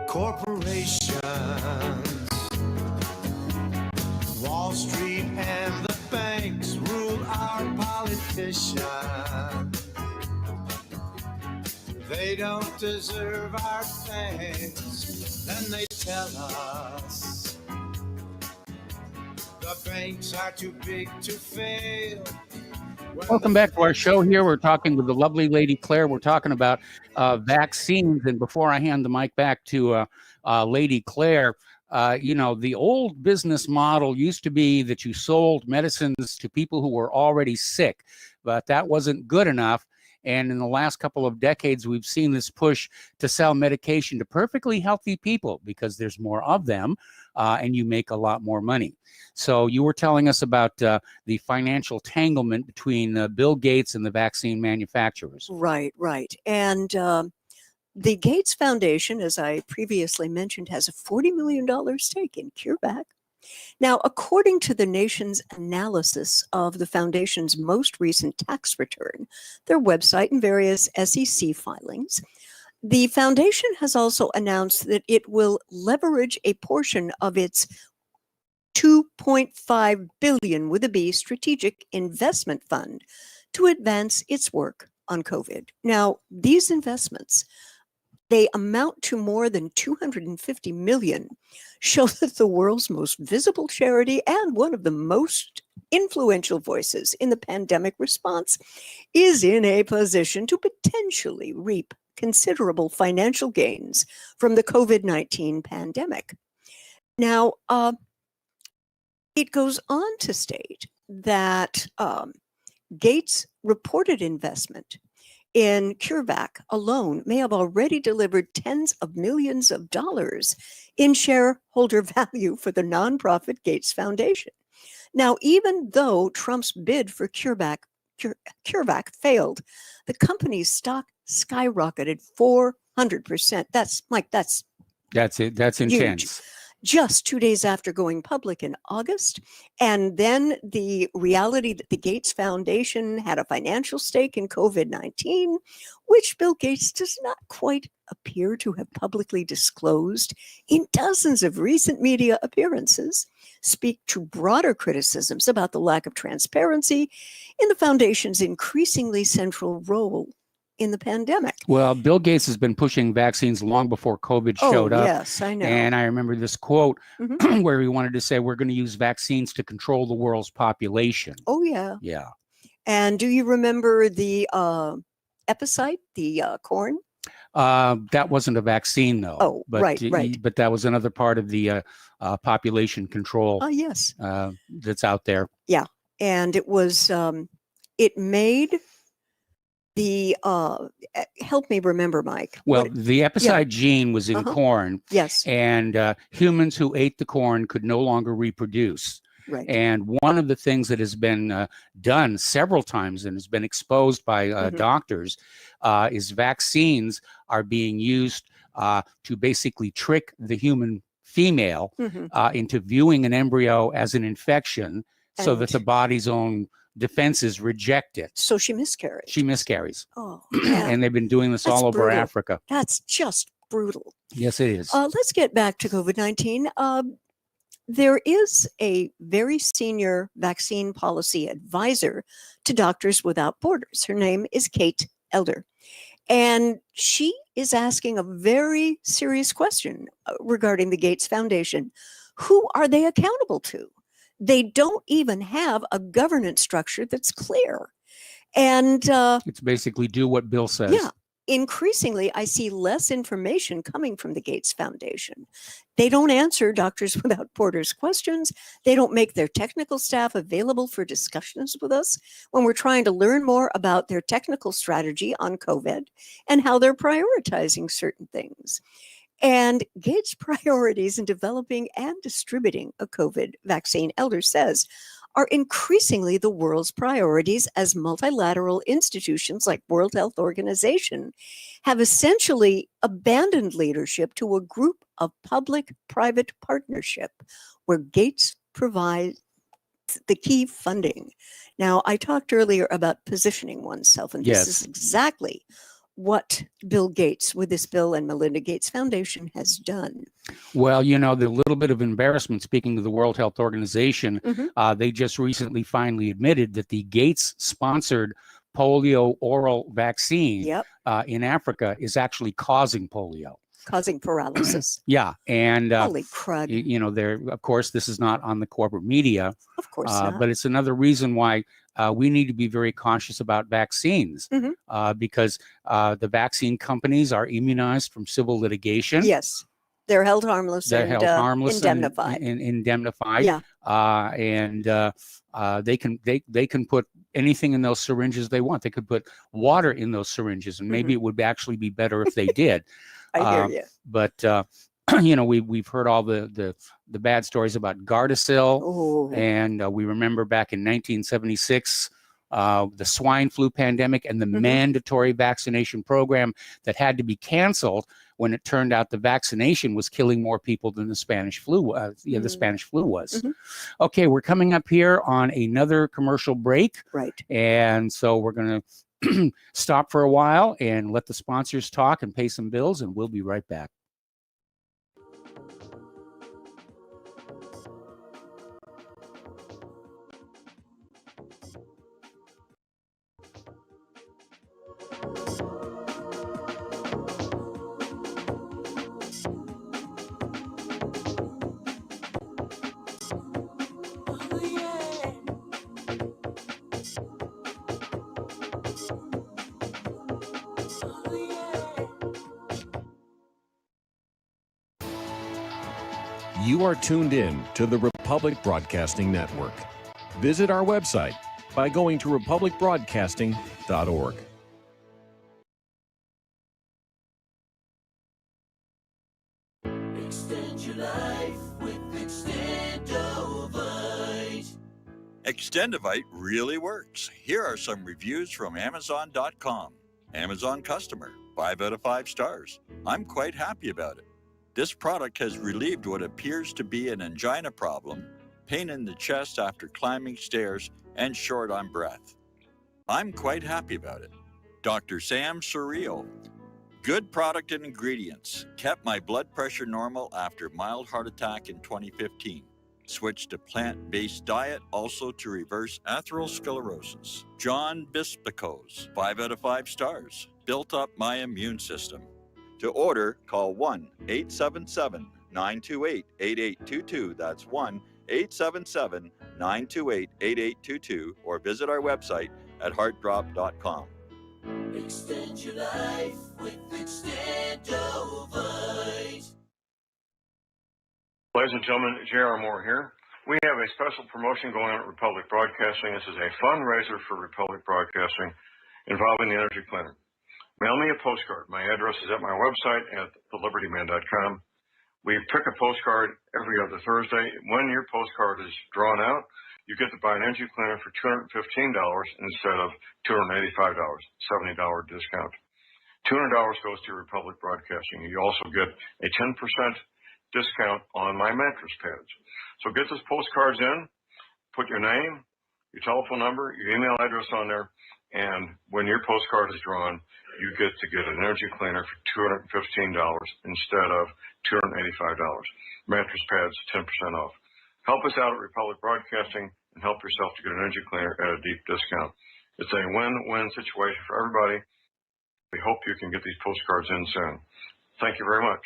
Corporations, Wall Street and the banks rule our politicians. They don't deserve our thanks, then they tell us the banks are too big to fail. Welcome back to our show here. We're talking with the lovely Lady Claire. We're talking about vaccines. And before I hand the mic back to Lady Claire, the old business model used to be that you sold medicines to people who were already sick, but that wasn't good enough. And in the last couple of decades, we've seen this push to sell medication to perfectly healthy people because there's more of them and you make a lot more money. So you were telling us about the financial tanglement between Bill Gates and the vaccine manufacturers. Right. And the Gates Foundation, as I previously mentioned, has a $40 million stake in CureVac. Now, according to the nation's analysis of the foundation's most recent tax return, their website, and various SEC filings, the foundation has also announced that it will leverage a portion of its $2.5 billion with a B strategic investment fund to advance its work on COVID. Now, these investments, they amount to more than $250 million, show that the world's most visible charity and one of the most influential voices in the pandemic response is in a position to potentially reap considerable financial gains from the COVID-19 pandemic. Now, it goes on to state that Gates' reported investment in CureVac alone may have already delivered tens of millions of dollars in shareholder value for the nonprofit Gates Foundation. Now, even though Trump's bid for CureVac failed, the company's stock skyrocketed 400%. That's Mike, that's it. That's intense. huge. Just 2 days after going public in August. And then the reality that the Gates Foundation had a financial stake in COVID-19, which Bill Gates does not quite appear to have publicly disclosed in dozens of recent media appearances, speak to broader criticisms about the lack of transparency in the foundation's increasingly central role in the pandemic. Well, Bill Gates has been pushing vaccines long before COVID showed up. Yes, I know. And I remember this quote where he wanted to say, we're going to use vaccines to control the world's population. Oh, yeah. Yeah. And do you remember the epicite, the corn? That wasn't a vaccine, though. Oh, but, right. But that was another part of the population control yes. that's out there. Yeah. And it was, it made the, help me remember, Mike. Well, the epicite gene was in corn. Yes. And humans who ate the corn could no longer reproduce. Right. And one of the things that has been done several times and has been exposed by doctors is vaccines are being used to basically trick the human female into viewing an embryo as an infection so that the body's own defenses reject it. So she miscarries. She miscarries. Oh, yeah. And they've been doing this all over brutal. Africa. That's just brutal. Yes, it is. Let's get back to COVID-19. There is a very senior vaccine policy advisor to Doctors Without Borders. Her name is Kate Elder. And she is asking a very serious question regarding the Gates Foundation. Who are they accountable to? They don't even have a governance structure that's clear. And it's basically do what Bill says. Yeah. Increasingly, I see less information coming from the Gates Foundation. They don't answer Doctors Without Borders questions. They don't make their technical staff available for discussions with us when we're trying to learn more about their technical strategy on COVID and how they're prioritizing certain things. And Gates' priorities in developing and distributing a COVID vaccine, Elder says, are increasingly the world's priorities as multilateral institutions like World Health Organization have essentially abandoned leadership to a group of public-private partnership where Gates provides the key funding. Now, I talked earlier about positioning oneself, and this is exactly what Bill Gates with this Bill and Melinda Gates Foundation has done. Well, you know, the little bit of embarrassment, speaking of the World Health Organization, they just recently finally admitted that the Gates-sponsored polio oral vaccine in Africa is actually causing polio. Causing paralysis. Yeah. And holy crud. You know, there, of course, this is not on the corporate media. Of course not. But it's another reason why we need to be very cautious about vaccines because the vaccine companies are immunized from civil litigation. Yes. They're held harmless. They're held harmless indemnified. and indemnified. Yeah. And they can put anything in those syringes they want. They could put water in those syringes, and maybe it would actually be better if they did. I hear you. But you know, we've heard all the bad stories about Gardasil, and we remember back in 1976 the swine flu pandemic and the mandatory vaccination program that had to be canceled when it turned out the vaccination was killing more people than the Spanish flu. The Spanish flu was. Okay, we're coming up here on another commercial break, right? And so we're going to stop for a while and let the sponsors talk and pay some bills, and we'll be right back. You are tuned in to the Republic Broadcasting Network. Visit our website by going to republicbroadcasting.org. Extendivite really works. Here are some reviews from Amazon.com. Amazon customer, 5 out of 5 stars. I'm quite happy about it. This product has relieved what appears to be an angina problem, pain in the chest after climbing stairs, and short on breath. I'm quite happy about it. Dr. Sam Surreal. Good product and ingredients. Kept my blood pressure normal after mild heart attack in 2015. Switched to plant-based diet, also to reverse atherosclerosis. John Bispicos, 5 out of 5 stars. Built up my immune system. To order, call 1-877-928-8822. That's 1-877-928-8822, or visit our website at heartdrop.com. Extend your life with Extendovite. Ladies and gentlemen, J.R. Moore here. We have a special promotion going on at Republic Broadcasting. This is a fundraiser for Republic Broadcasting involving the Energy Cleaner. Mail me a postcard. My address is at my website at thelibertyman.com. We pick a postcard every other Thursday. When your postcard is drawn out, you get to buy an Energy Cleaner for $215 instead of $285, $70 discount. $200 goes to Republic Broadcasting. You also get a 10% discount on my mattress pads. So get those postcards in, put your name, your telephone number, your email address on there, and when your postcard is drawn, you get to get an Energy Cleaner for $215 instead of $285. Mattress pads, 10% off. Help us out at Republic Broadcasting and help yourself to get an Energy Cleaner at a deep discount. It's a win-win situation for everybody. We hope you can get these postcards in soon. Thank you very much.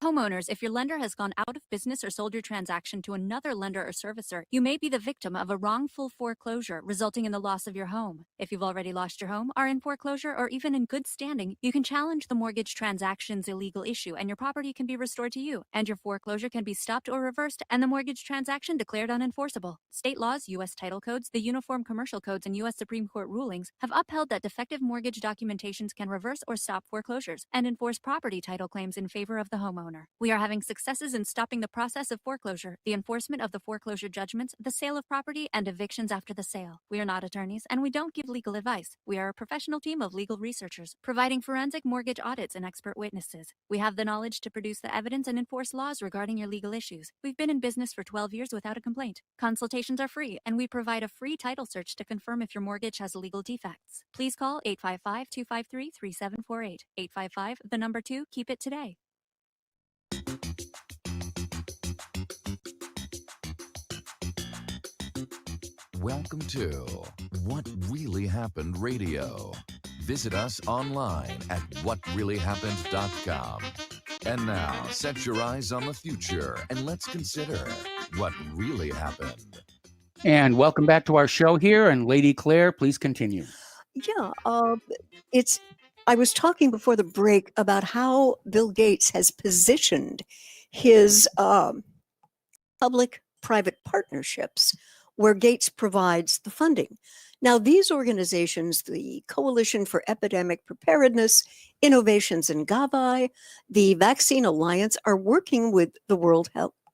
Homeowners, if your lender has gone out of business or sold your transaction to another lender or servicer, you may be the victim of a wrongful foreclosure, resulting in the loss of your home. If you've already lost your home, are in foreclosure, or even in good standing, you can challenge the mortgage transaction's illegal issue, and your property can be restored to you, and your foreclosure can be stopped or reversed, and the mortgage transaction declared unenforceable. State laws, U.S. title codes, the Uniform Commercial Codes, and U.S. Supreme Court rulings have upheld that defective mortgage documentations can reverse or stop foreclosures and enforce property title claims in favor of the homeowner. We are having successes in stopping the process of foreclosure, the enforcement of the foreclosure judgments, the sale of property, and evictions after the sale. We are not attorneys, and we don't give legal advice. We are a professional team of legal researchers, providing forensic mortgage audits and expert witnesses. We have the knowledge to produce the evidence and enforce laws regarding your legal issues. We've been in business for 12 years without a complaint. Consultations are free, and we provide a free title search to confirm if your mortgage has legal defects. Please call 855-253-3748. 855, the number 2, keep it today. Welcome to What Really Happened Radio. Visit us online at whatreallyhappened.com. And now, set your eyes on the future and let's consider what really happened. And welcome back to our show here. And Lady Claire, please continue. Yeah, I was talking before the break about how Bill Gates has positioned his public-private partnerships where Gates provides the funding. Now, these organizations, the Coalition for Epidemic Preparedness, Innovations in Gavi, the Vaccine Alliance, are working with the World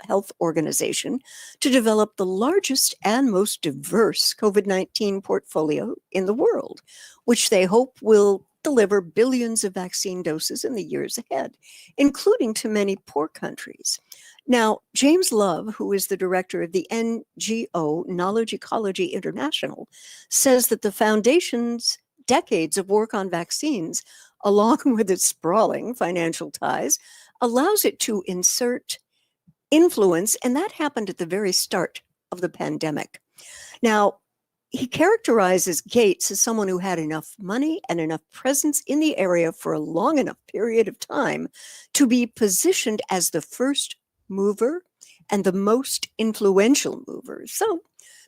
Health Organization to develop the largest and most diverse COVID-19 portfolio in the world, which they hope will deliver billions of vaccine doses in the years ahead, including to many poor countries. Now, James Love, who is the director of the NGO Knowledge Ecology International, says that the foundation's decades of work on vaccines, along with its sprawling financial ties, allows it to insert influence, and that happened at the very start of the pandemic. Now, he characterizes Gates as someone who had enough money and enough presence in the area for a long enough period of time to be positioned as the first mover and the most influential mover. So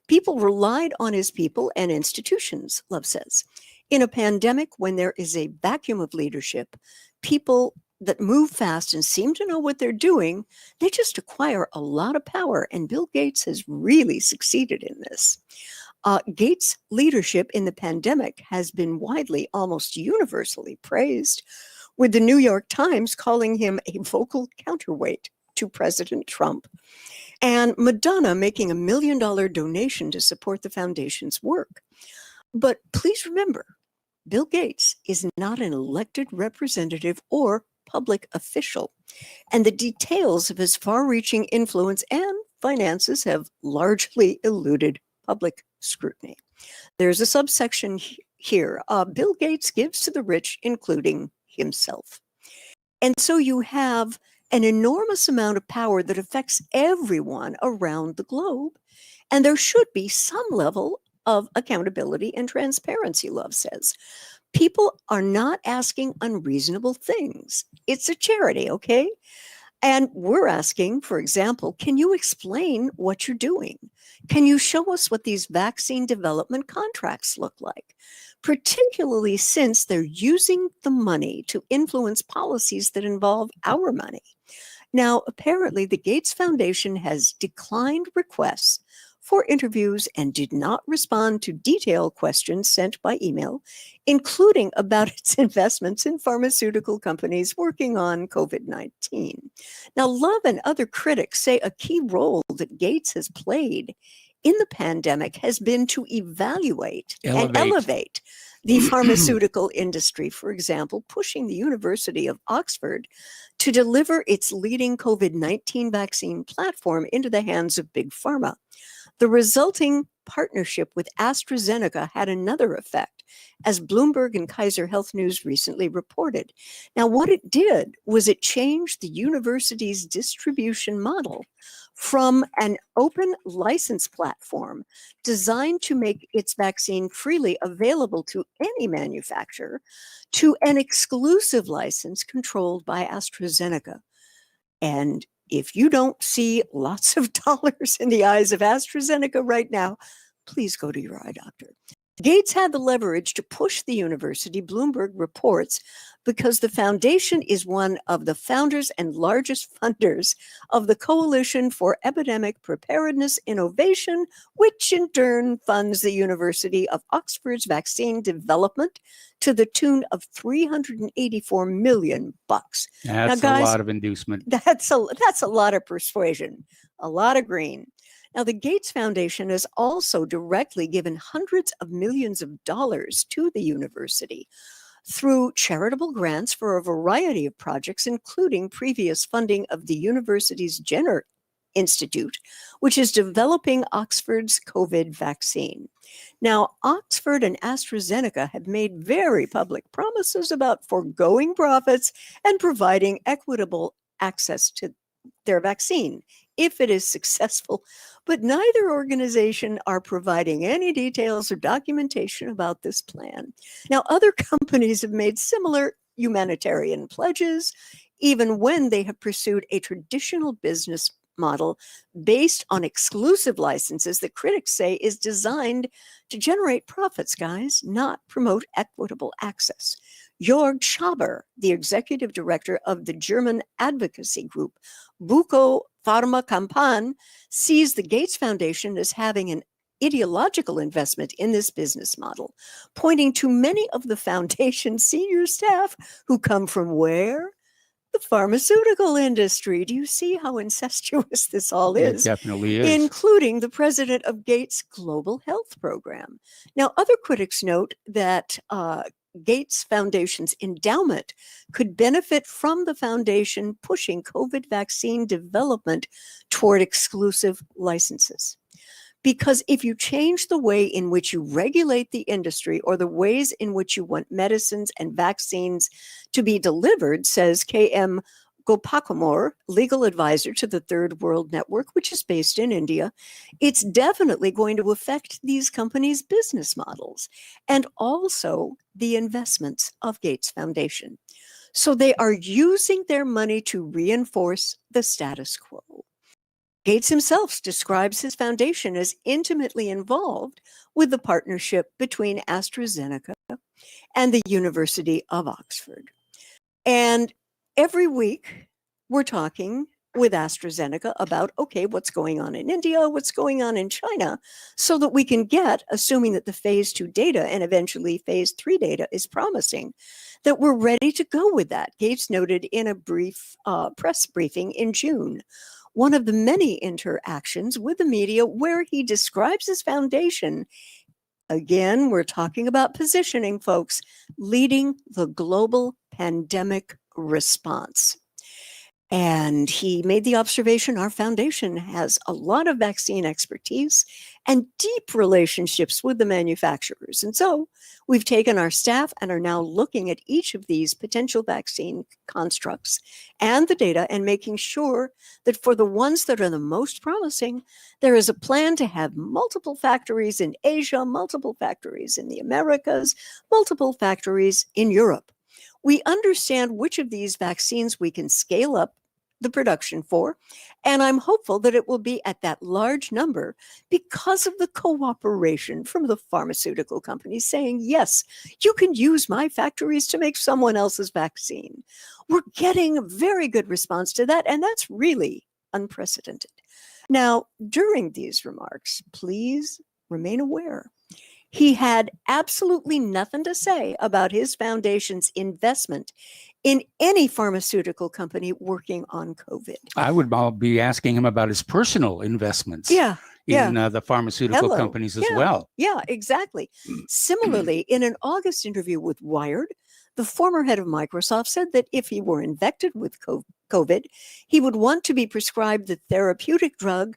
people relied on his people and institutions, Love says. In a pandemic, when there is a vacuum of leadership, people that move fast and seem to know what they're doing, they just acquire a lot of power, and Bill Gates has really succeeded in this. Gates' leadership in the pandemic has been widely, almost universally praised, with the New York Times calling him a vocal counterweight to President Trump. and Madonna making $1 million donation to support the foundation's work. But please remember, Bill Gates is not an elected representative or public official, and the details of his far-reaching influence and finances have largely eluded public scrutiny. There's a subsection here. Bill Gates gives to the rich, including himself. And so you have an enormous amount of power that affects everyone around the globe, and there should be some level of accountability and transparency, Love says. People are not asking unreasonable things. It's a charity, okay? And we're asking, for example, can you explain what you're doing? Can you show us what these vaccine development contracts look like? Particularly since they're using the money to influence policies that involve our money. Now, apparently, the Gates Foundation has declined requests for interviews and did not respond to detailed questions sent by email, including about its investments in pharmaceutical companies working on COVID-19. Now, Love and other critics say a key role that Gates has played in the pandemic has been to evaluate and elevate the pharmaceutical industry, for example, pushing the University of Oxford to deliver its leading COVID-19 vaccine platform into the hands of Big Pharma. The resulting partnership with AstraZeneca had another effect, as Bloomberg and Kaiser Health News recently reported. Now, what it did was it changed the university's distribution model from an open license platform designed to make its vaccine freely available to any manufacturer to an exclusive license controlled by AstraZeneca. And if you don't see lots of dollars in the eyes of AstraZeneca right now, please go to your eye doctor. Gates had the leverage to push the university, Bloomberg reports, because the foundation is one of the founders and largest funders of the Coalition for Epidemic Preparedness Innovation, which in turn funds the University of Oxford's vaccine development to the tune of $384 million. That's now, guys, a lot of inducement. That's a lot of persuasion, a lot of green. Now, the Gates Foundation has also directly given hundreds of millions of dollars to the university through charitable grants for a variety of projects, including previous funding of the university's Jenner Institute, which is developing Oxford's COVID vaccine. Now, Oxford and AstraZeneca have made very public promises about foregoing profits and providing equitable access to their vaccine if it is successful, but neither organization are providing any details or documentation about this plan. Now, other companies have made similar humanitarian pledges, even when they have pursued a traditional business model based on exclusive licenses that critics say is designed to generate profits, guys, not promote equitable access. Jörg Schaber, the executive director of the German advocacy group Buko Pharmakampagne, sees the Gates Foundation as having an ideological investment in this business model, pointing to many of the foundation's senior staff who come from where? The pharmaceutical industry. Do you see how incestuous this all is? It definitely is. Including the president of Gates' Global Health Program. Now, other critics note that Gates Foundation's endowment could benefit from the foundation pushing COVID vaccine development toward exclusive licenses. Because if you change the way in which you regulate the industry or the ways in which you want medicines and vaccines to be delivered, says K.M. Gopakumar, legal advisor to the Third World Network, which is based in India, it's definitely going to affect these companies' business models and also the investments of Gates Foundation. So they are using their money to reinforce the status quo. Gates himself describes his foundation as intimately involved with the partnership between AstraZeneca and the University of Oxford. And every week, we're talking with AstraZeneca about, okay, what's going on in India, what's going on in China, so that we can get, assuming that the phase 2 data and eventually phase 3 data is promising, that we're ready to go with that. Gates noted in a brief press briefing in June. one of the many interactions with the media where he describes his foundation. Again, we're talking about positioning, folks, leading the global pandemic response. And he made the observation our foundation has a lot of vaccine expertise and deep relationships with the manufacturers. And so we've taken our staff and are now looking at each of these potential vaccine constructs and the data and making sure that for the ones that are the most promising, there is a plan to have multiple factories in Asia, multiple factories in the Americas, multiple factories in Europe. We understand which of these vaccines we can scale up the production for, and I'm hopeful that it will be at that large number because of the cooperation from the pharmaceutical companies saying, yes, you can use my factories to make someone else's vaccine. We're getting a very good response to that, and that's really unprecedented. Now, during these remarks, please remain aware. He had absolutely nothing to say about his foundation's investment in any pharmaceutical company working on COVID. I would be asking him about his personal investments in the pharmaceutical companies as well. Yeah, exactly. Similarly, in an August interview with Wired, the former head of Microsoft said that if he were infected with COVID, he would want to be prescribed the therapeutic drug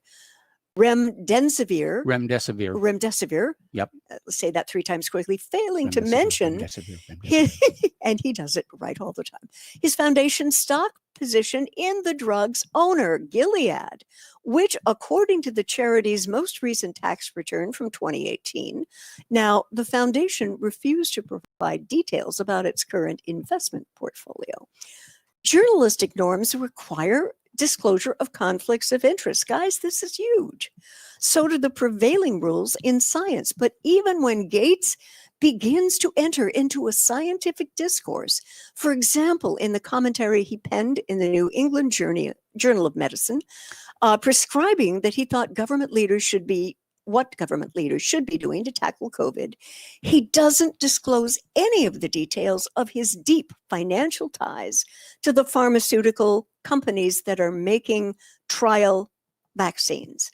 Remdesivir. Yep. Let's say that 3 times quickly, failing to mention, and he does it right all the time, his foundation stock position in the drug's owner, Gilead, which, according to the charity's most recent tax return from 2018, now the foundation refused to provide details about its current investment portfolio. Journalistic norms require disclosure of conflicts of interest. Guys, this is huge. So do the prevailing rules in science. But even when Gates begins to enter into a scientific discourse, for example, in the commentary he penned in the New England Journal of Medicine, prescribing that he thought government leaders should be doing to tackle COVID, he doesn't disclose any of the details of his deep financial ties to the pharmaceutical companies that are making trial vaccines.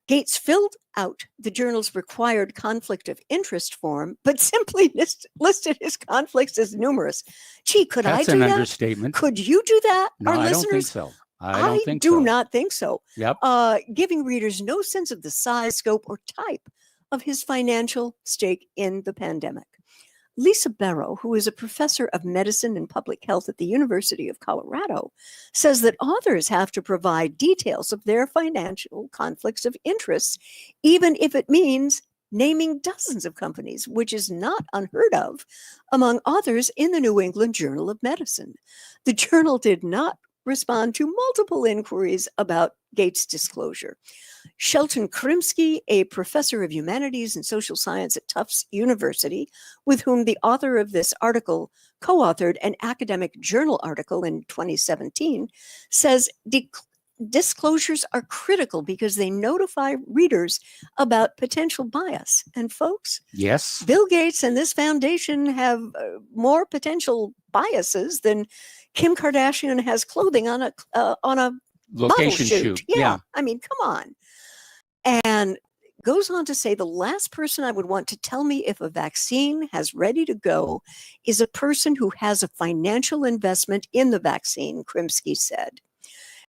Gates filled out the journal's required conflict of interest form, but simply listed his conflicts as numerous. Gee, could I do that? That's an understatement. Could you do that? No, Our I listeners, don't think so. I do not think so. Yep. Giving readers no sense of the size, scope, or type of his financial stake in the pandemic. Lisa Barrow, who is a professor of medicine and public health at the University of Colorado, says that authors have to provide details of their financial conflicts of interest, even if it means naming dozens of companies, which is not unheard of among authors in the New England Journal of Medicine. The journal did not respond to multiple inquiries about Gates' disclosure. Shelton Krimsky, a professor of humanities and social science at Tufts University, with whom the author of this article co-authored an academic journal article in 2017, says disclosures are critical because they notify readers about potential bias. And folks, yes, Bill Gates and this foundation have more potential biases than Kim Kardashian has clothing on a location model shoot. Yeah. I mean, come on. And goes on to say the last person I would want to tell me if a vaccine has ready to go is a person who has a financial investment in the vaccine, Krimsky said.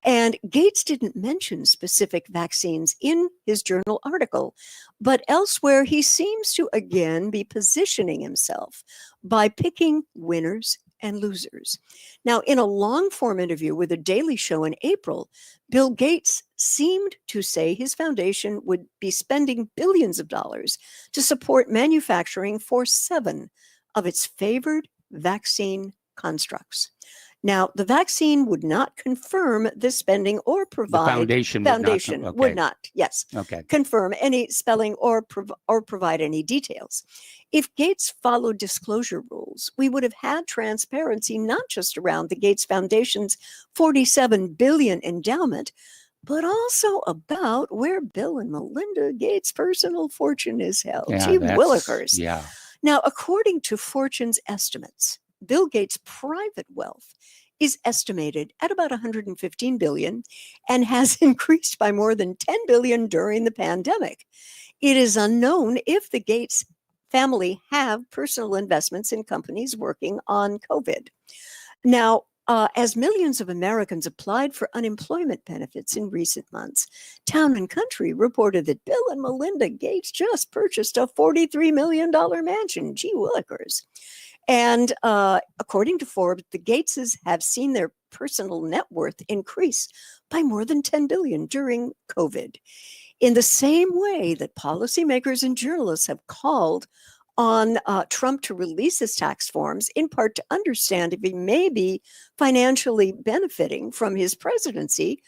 And Gates didn't mention specific vaccines in his journal article, but elsewhere he seems to again be positioning himself by picking winners and losers. Now, in a long-form interview with The Daily Show in April, Bill Gates seemed to say his foundation would be spending billions of dollars to support manufacturing for 7 of its favored vaccine constructs. Now, the vaccine would not confirm this spending or provide the foundation would not, yes, okay, confirm any spelling or provide any details. If Gates followed disclosure rules, we would have had transparency not just around the Gates Foundation's $47 billion endowment, but also about where Bill and Melinda Gates' personal fortune is held. Gee willikers. Yeah. Now, according to Fortune's estimates, Bill Gates' private wealth is estimated at about 115 billion and has increased by more than 10 billion during the pandemic. It is unknown if the Gates family have personal investments in companies working on COVID. Now, as millions of Americans applied for unemployment benefits in recent months, Town and Country reported that Bill and Melinda Gates just purchased a $43 million mansion. Gee willikers. And according to Forbes, the Gateses have seen their personal net worth increase by more than 10 billion during COVID. In the same way that policymakers and journalists have called on Trump to release his tax forms, in part to understand if he may be financially benefiting from his presidency,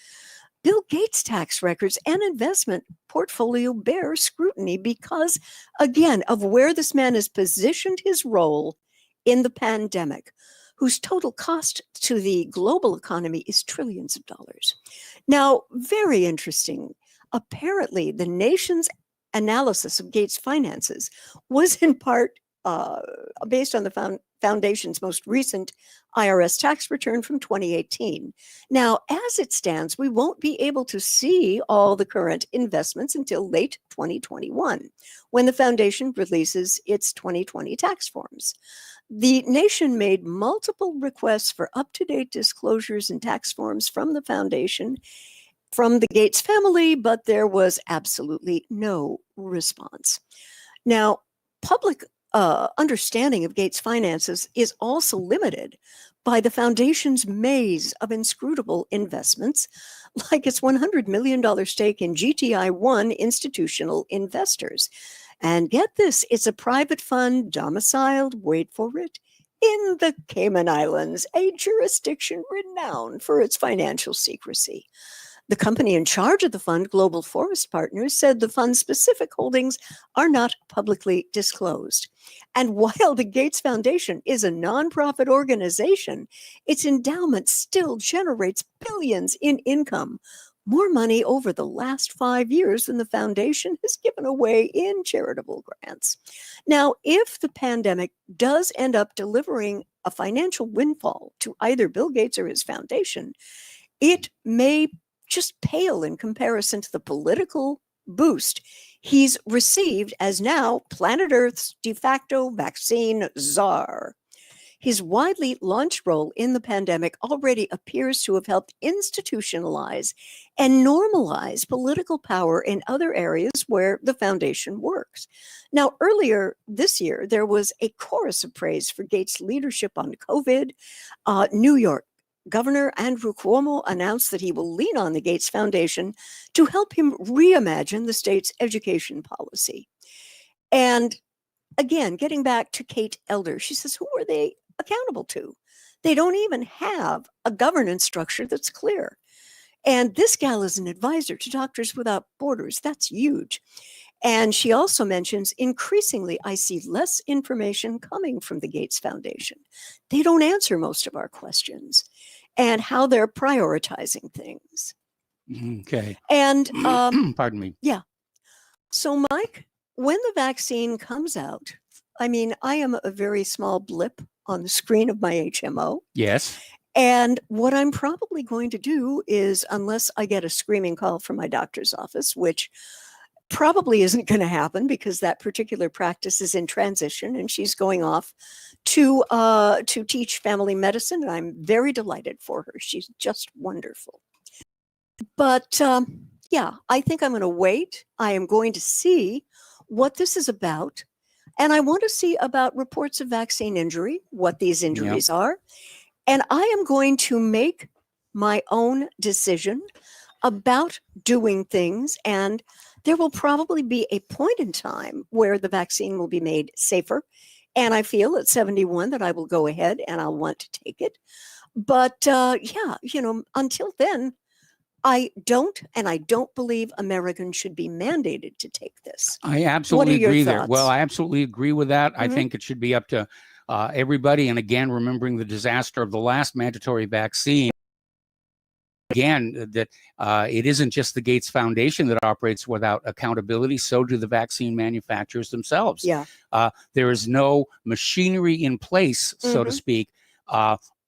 Bill Gates' tax records and investment portfolio bear scrutiny because, again, of where this man has positioned his role in the pandemic, whose total cost to the global economy is trillions of dollars. Now, very interesting. Apparently, the nation's analysis of Gates' finances was in part based on the foundation's most recent IRS tax return from 2018. Now, as it stands, we won't be able to see all the current investments until late 2021, when the foundation releases its 2020 tax forms. The nation made multiple requests for up-to-date disclosures and tax forms from the foundation, from the Gates family, but there was absolutely no response. Now, public understanding of Gates' finances is also limited by the foundation's maze of inscrutable investments, like its $100 million stake in GTI-1 institutional investors. And get this, it's a private fund domiciled, wait for it, in the Cayman Islands, a jurisdiction renowned for its financial secrecy. The company in charge of the fund, Global Forest Partners, said the fund's specific holdings are not publicly disclosed. And while the Gates Foundation is a nonprofit organization, its endowment still generates billions in income, more money over the last 5 years than the foundation has given away in charitable grants. Now, if the pandemic does end up delivering a financial windfall to either Bill Gates or his foundation, it may just pale in comparison to the political boost he's received as now planet Earth's de facto vaccine czar. His widely launched role in the pandemic already appears to have helped institutionalize and normalize political power in other areas where the foundation works. Now, earlier this year, there was a chorus of praise for Gates' leadership on COVID. New York Governor Andrew Cuomo announced that he will lean on the Gates Foundation to help him reimagine the state's education policy. And again, getting back to Kate Elder, she says, who are they accountable to? They don't even have a governance structure that's clear. And this gal is an advisor to Doctors Without Borders. That's huge. And she also mentions, increasingly, I see less information coming from the Gates Foundation. They don't answer most of our questions and how they're prioritizing things. Okay. And pardon me. Yeah. So, Mike, when the vaccine comes out, I mean, I am a very small blip on the screen of my HMO. Yes. And what I'm probably going to do is, unless I get a screaming call from my doctor's office, which probably isn't going to happen because that particular practice is in transition and she's going off to teach family medicine. And I'm very delighted for her. She's just wonderful. But yeah, I think I'm going to wait. I am going to see what this is about. And I want to see about reports of vaccine injury, what these injuries are. And I am going to make my own decision about doing things. And there will probably be a point in time where the vaccine will be made safer. And I feel at 71 that I will go ahead and I'll want to take it. But yeah, you know, until then, I don't believe Americans should be mandated to take this. I absolutely agree there. Thoughts? Well, I absolutely agree with that. Mm-hmm. I think it should be up to everybody. And again, remembering the disaster of the last mandatory vaccine. Again, that it isn't just the Gates Foundation that operates without accountability. So do the vaccine manufacturers themselves. Yeah. There is no machinery in place, so to speak,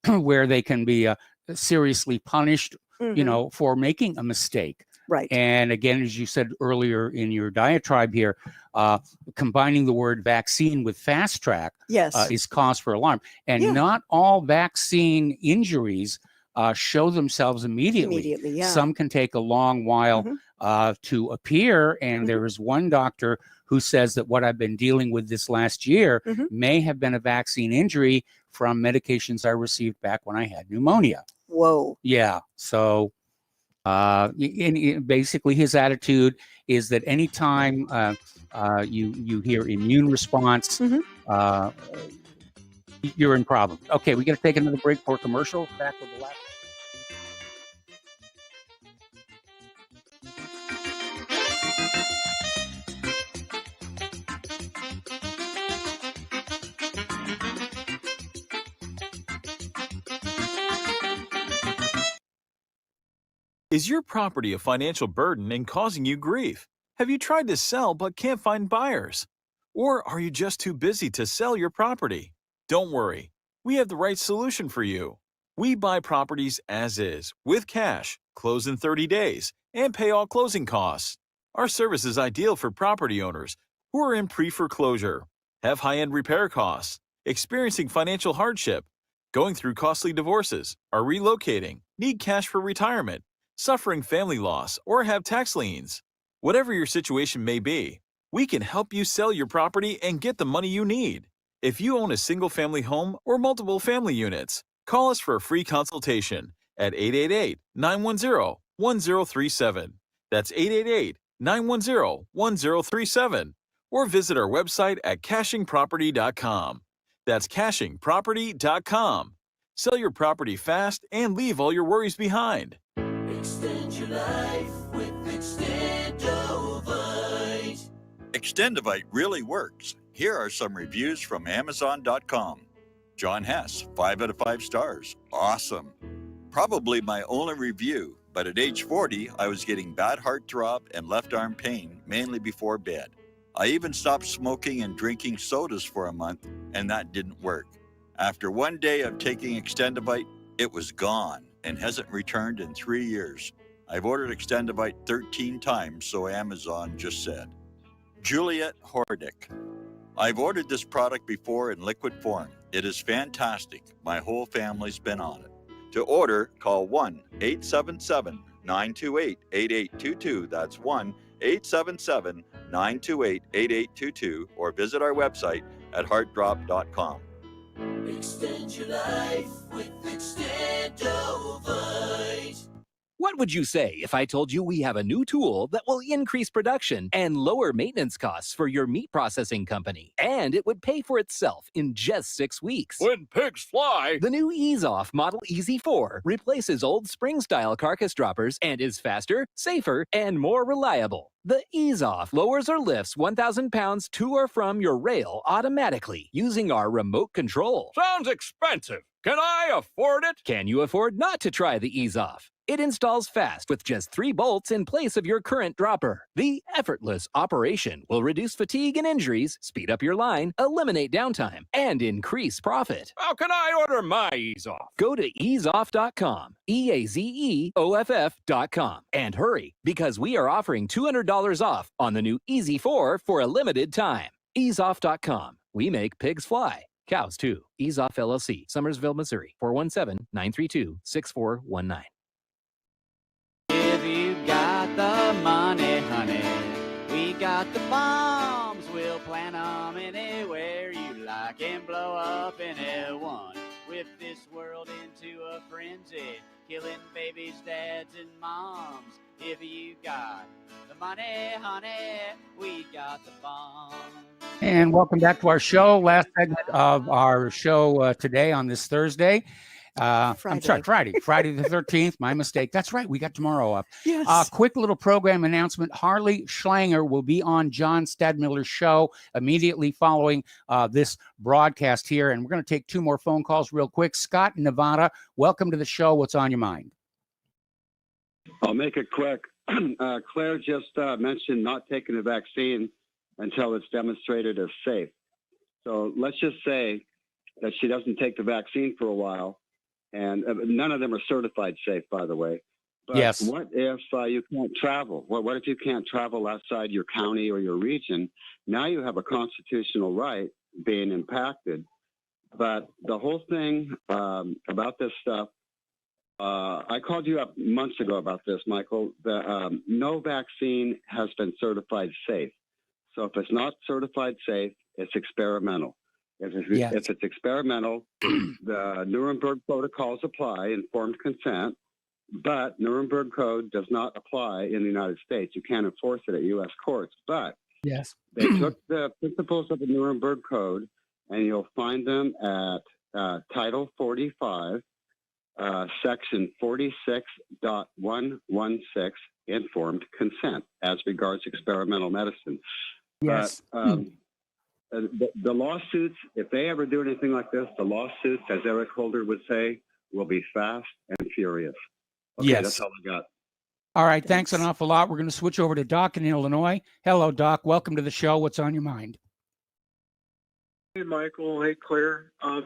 where they can be seriously punished, Mm-hmm. for making a mistake. Right. And again, as you said earlier in your diatribe here, combining the word vaccine with fast track is cause for alarm. And not all vaccine injuries show themselves immediately. Some can take a long while to appear. And there is one doctor who says that what I've been dealing with this last year may have been a vaccine injury from medications I received back when I had pneumonia. Whoa. Yeah. So basically his attitude is that anytime you hear immune response, you're in problem. Okay, we got to take another break for commercial. Back with the last. Is your property a financial burden and causing you grief? Have you tried to sell but can't find buyers? Or are you just too busy to sell your property? Don't worry, we have the right solution for you. We buy properties as is, with cash, close in 30 days, and pay all closing costs. Our service is ideal for property owners who are in pre-foreclosure, have high-end repair costs, experiencing financial hardship, going through costly divorces, are relocating, need cash for retirement, suffering family loss, or have tax liens. Whatever your situation may be, we can help you sell your property and get the money you need. If you own a single-family home or multiple family units, call us for a free consultation at 888-910-1037. That's 888-910-1037. Or visit our website at cashingproperty.com. That's cashingproperty.com. Sell your property fast and leave all your worries behind. Extend your life with Extendovite. Extendovite really works. Here are some reviews from Amazon.com. John Hess, 5 out of 5 stars. Awesome. Probably my only review, but at age 40, I was getting bad heartthrob and left arm pain, mainly before bed. I even stopped smoking and drinking sodas for a month, and that didn't work. After one day of taking Extendovite, it was gone and hasn't returned in 3 years. I've ordered Extendovite 13 times, so Amazon just said. Juliet Hordick. I've ordered this product before in liquid form. It is fantastic. My whole family's been on it. To order, call 1-877-928-8822. That's 1-877-928-8822, or visit our website at heartdrop.com. Extend your life with Extendovite. What would you say if I told you we have a new tool that will increase production and lower maintenance costs for your meat processing company? And it would pay for itself in just 6 weeks. When pigs fly! The new Ease Off Model Easy 4 replaces old spring-style carcass droppers and is faster, safer, and more reliable. The Ease Off lowers or lifts 1,000 pounds to or from your rail automatically using our remote control. Sounds expensive. Can I afford it? Can you afford not to try the Ease Off? It installs fast with just 3 bolts in place of your current dropper. The effortless operation will reduce fatigue and injuries, speed up your line, eliminate downtime, and increase profit. How can I order my Ease Off? Go to easeoff.com, EAZEOFF.com, and hurry, because we are offering $200 off on the new Easy 4 for a limited time. Easeoff.com. We make pigs fly. Cows, too. Ease Off LLC, Summersville, Missouri, 417-932-6419. If you got the money, honey, we got the bombs. We'll plant them anywhere you like and blow up anyone. Whip this world into a frenzy, killing babies, dads, and moms. If you got the money, honey, we got the bombs. And welcome back to our show. Last segment of our show today on this Thursday. I'm sorry, Friday the 13th. My mistake. That's right. We got tomorrow up. Yes. Quick little program announcement. Harley Schlanger will be on John Stadmiller's show immediately following this broadcast here. And we're going to take 2 more phone calls real quick. Scott in Nevada, welcome to the show. What's on your mind? I'll make it quick. Claire just mentioned not taking the vaccine until it's demonstrated as safe. So let's just say that she doesn't take the vaccine for a while. and none of them are certified safe, by the way. But yes. what if you can't travel? What if you can't travel outside your county or your region? Now you have a constitutional right being impacted. But the whole thing about this stuff, I called you up months ago about this, Michael. No vaccine has been certified safe. So if it's not certified safe, it's experimental. If it's experimental, the Nuremberg protocols apply, informed consent, but Nuremberg Code does not apply in the United States. You can't enforce it at U.S. courts. But yes, they took the principles of the Nuremberg Code, and you'll find them at Title 45, Section 46.116, informed consent, as regards experimental medicine. Yes. But, the lawsuits, if they ever do anything like this, the lawsuits, as Eric Holder would say, will be fast and furious. Okay, yes. That's all I got. All right. Thanks an awful lot. We're going to switch over to Doc in Illinois. Hello, Doc. Welcome to the show. What's on your mind? Hey, Michael. Hey, Claire. I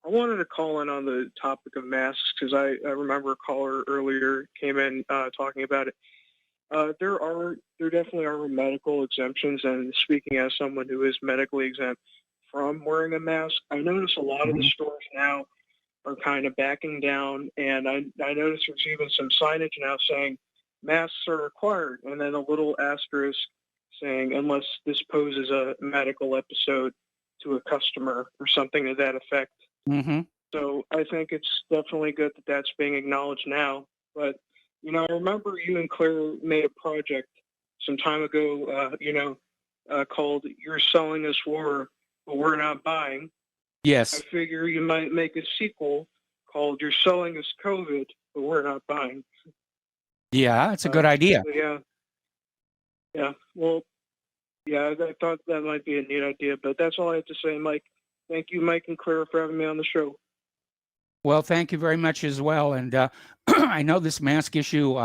wanted to call in on the topic of masks because I remember a caller earlier came in talking about it. There definitely are medical exemptions, and speaking as someone who is medically exempt from wearing a mask, I notice a lot of the stores now are kind of backing down, and I notice there's even some signage now saying masks are required, and then a little asterisk saying unless this poses a medical episode to a customer or something to that effect. Mm-hmm. So I think it's definitely good that that's being acknowledged now, but I remember you and Claire made a project some time ago, called You're Selling Us War, But We're Not Buying. Yes. I figure you might make a sequel called You're Selling Us COVID, But We're Not Buying. Yeah, that's a good idea. Yeah. Yeah. Well, yeah, I thought that might be a neat idea, but that's all I have to say, Mike. Thank you, Mike and Claire, for having me on the show. Well, thank you very much as well. And I know this mask issue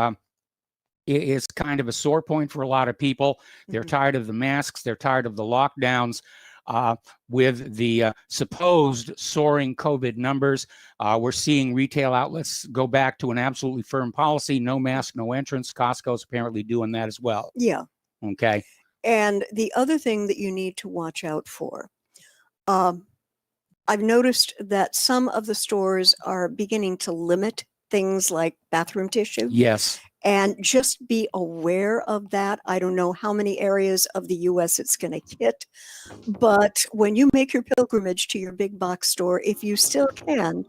is kind of a sore point for a lot of people. They're tired of the masks. They're tired of the lockdowns. With the supposed soaring COVID numbers, we're seeing retail outlets go back to an absolutely firm policy. No mask, no entrance. Costco's apparently doing that as well. Yeah. Okay. And the other thing that you need to watch out for, I've noticed that some of the stores are beginning to limit things like bathroom tissue. Yes. And just be aware of that. I don't know how many areas of the U.S. it's going to hit, but when you make your pilgrimage to your big box store, if you still can,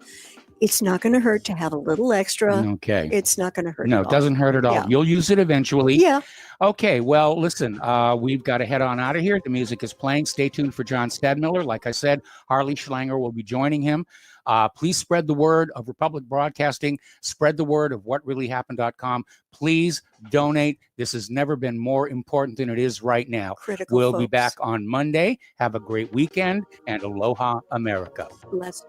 it's not going to hurt to have a little extra. Okay. It's not going to hurt. No, it doesn't hurt at all. Yeah. You'll use it eventually. Yeah. Okay. Well, listen, we've got to head on out of here. The music is playing. Stay tuned for John Stedmiller. Like I said, Harley Schlanger will be joining him. Please spread the word of Republic Broadcasting. Spread the word of whatreallyhappened.com. Please donate. This has never been more important than it is right now. Critical We'll folks. be back on Monday. Have a great weekend, and aloha, America. Bless.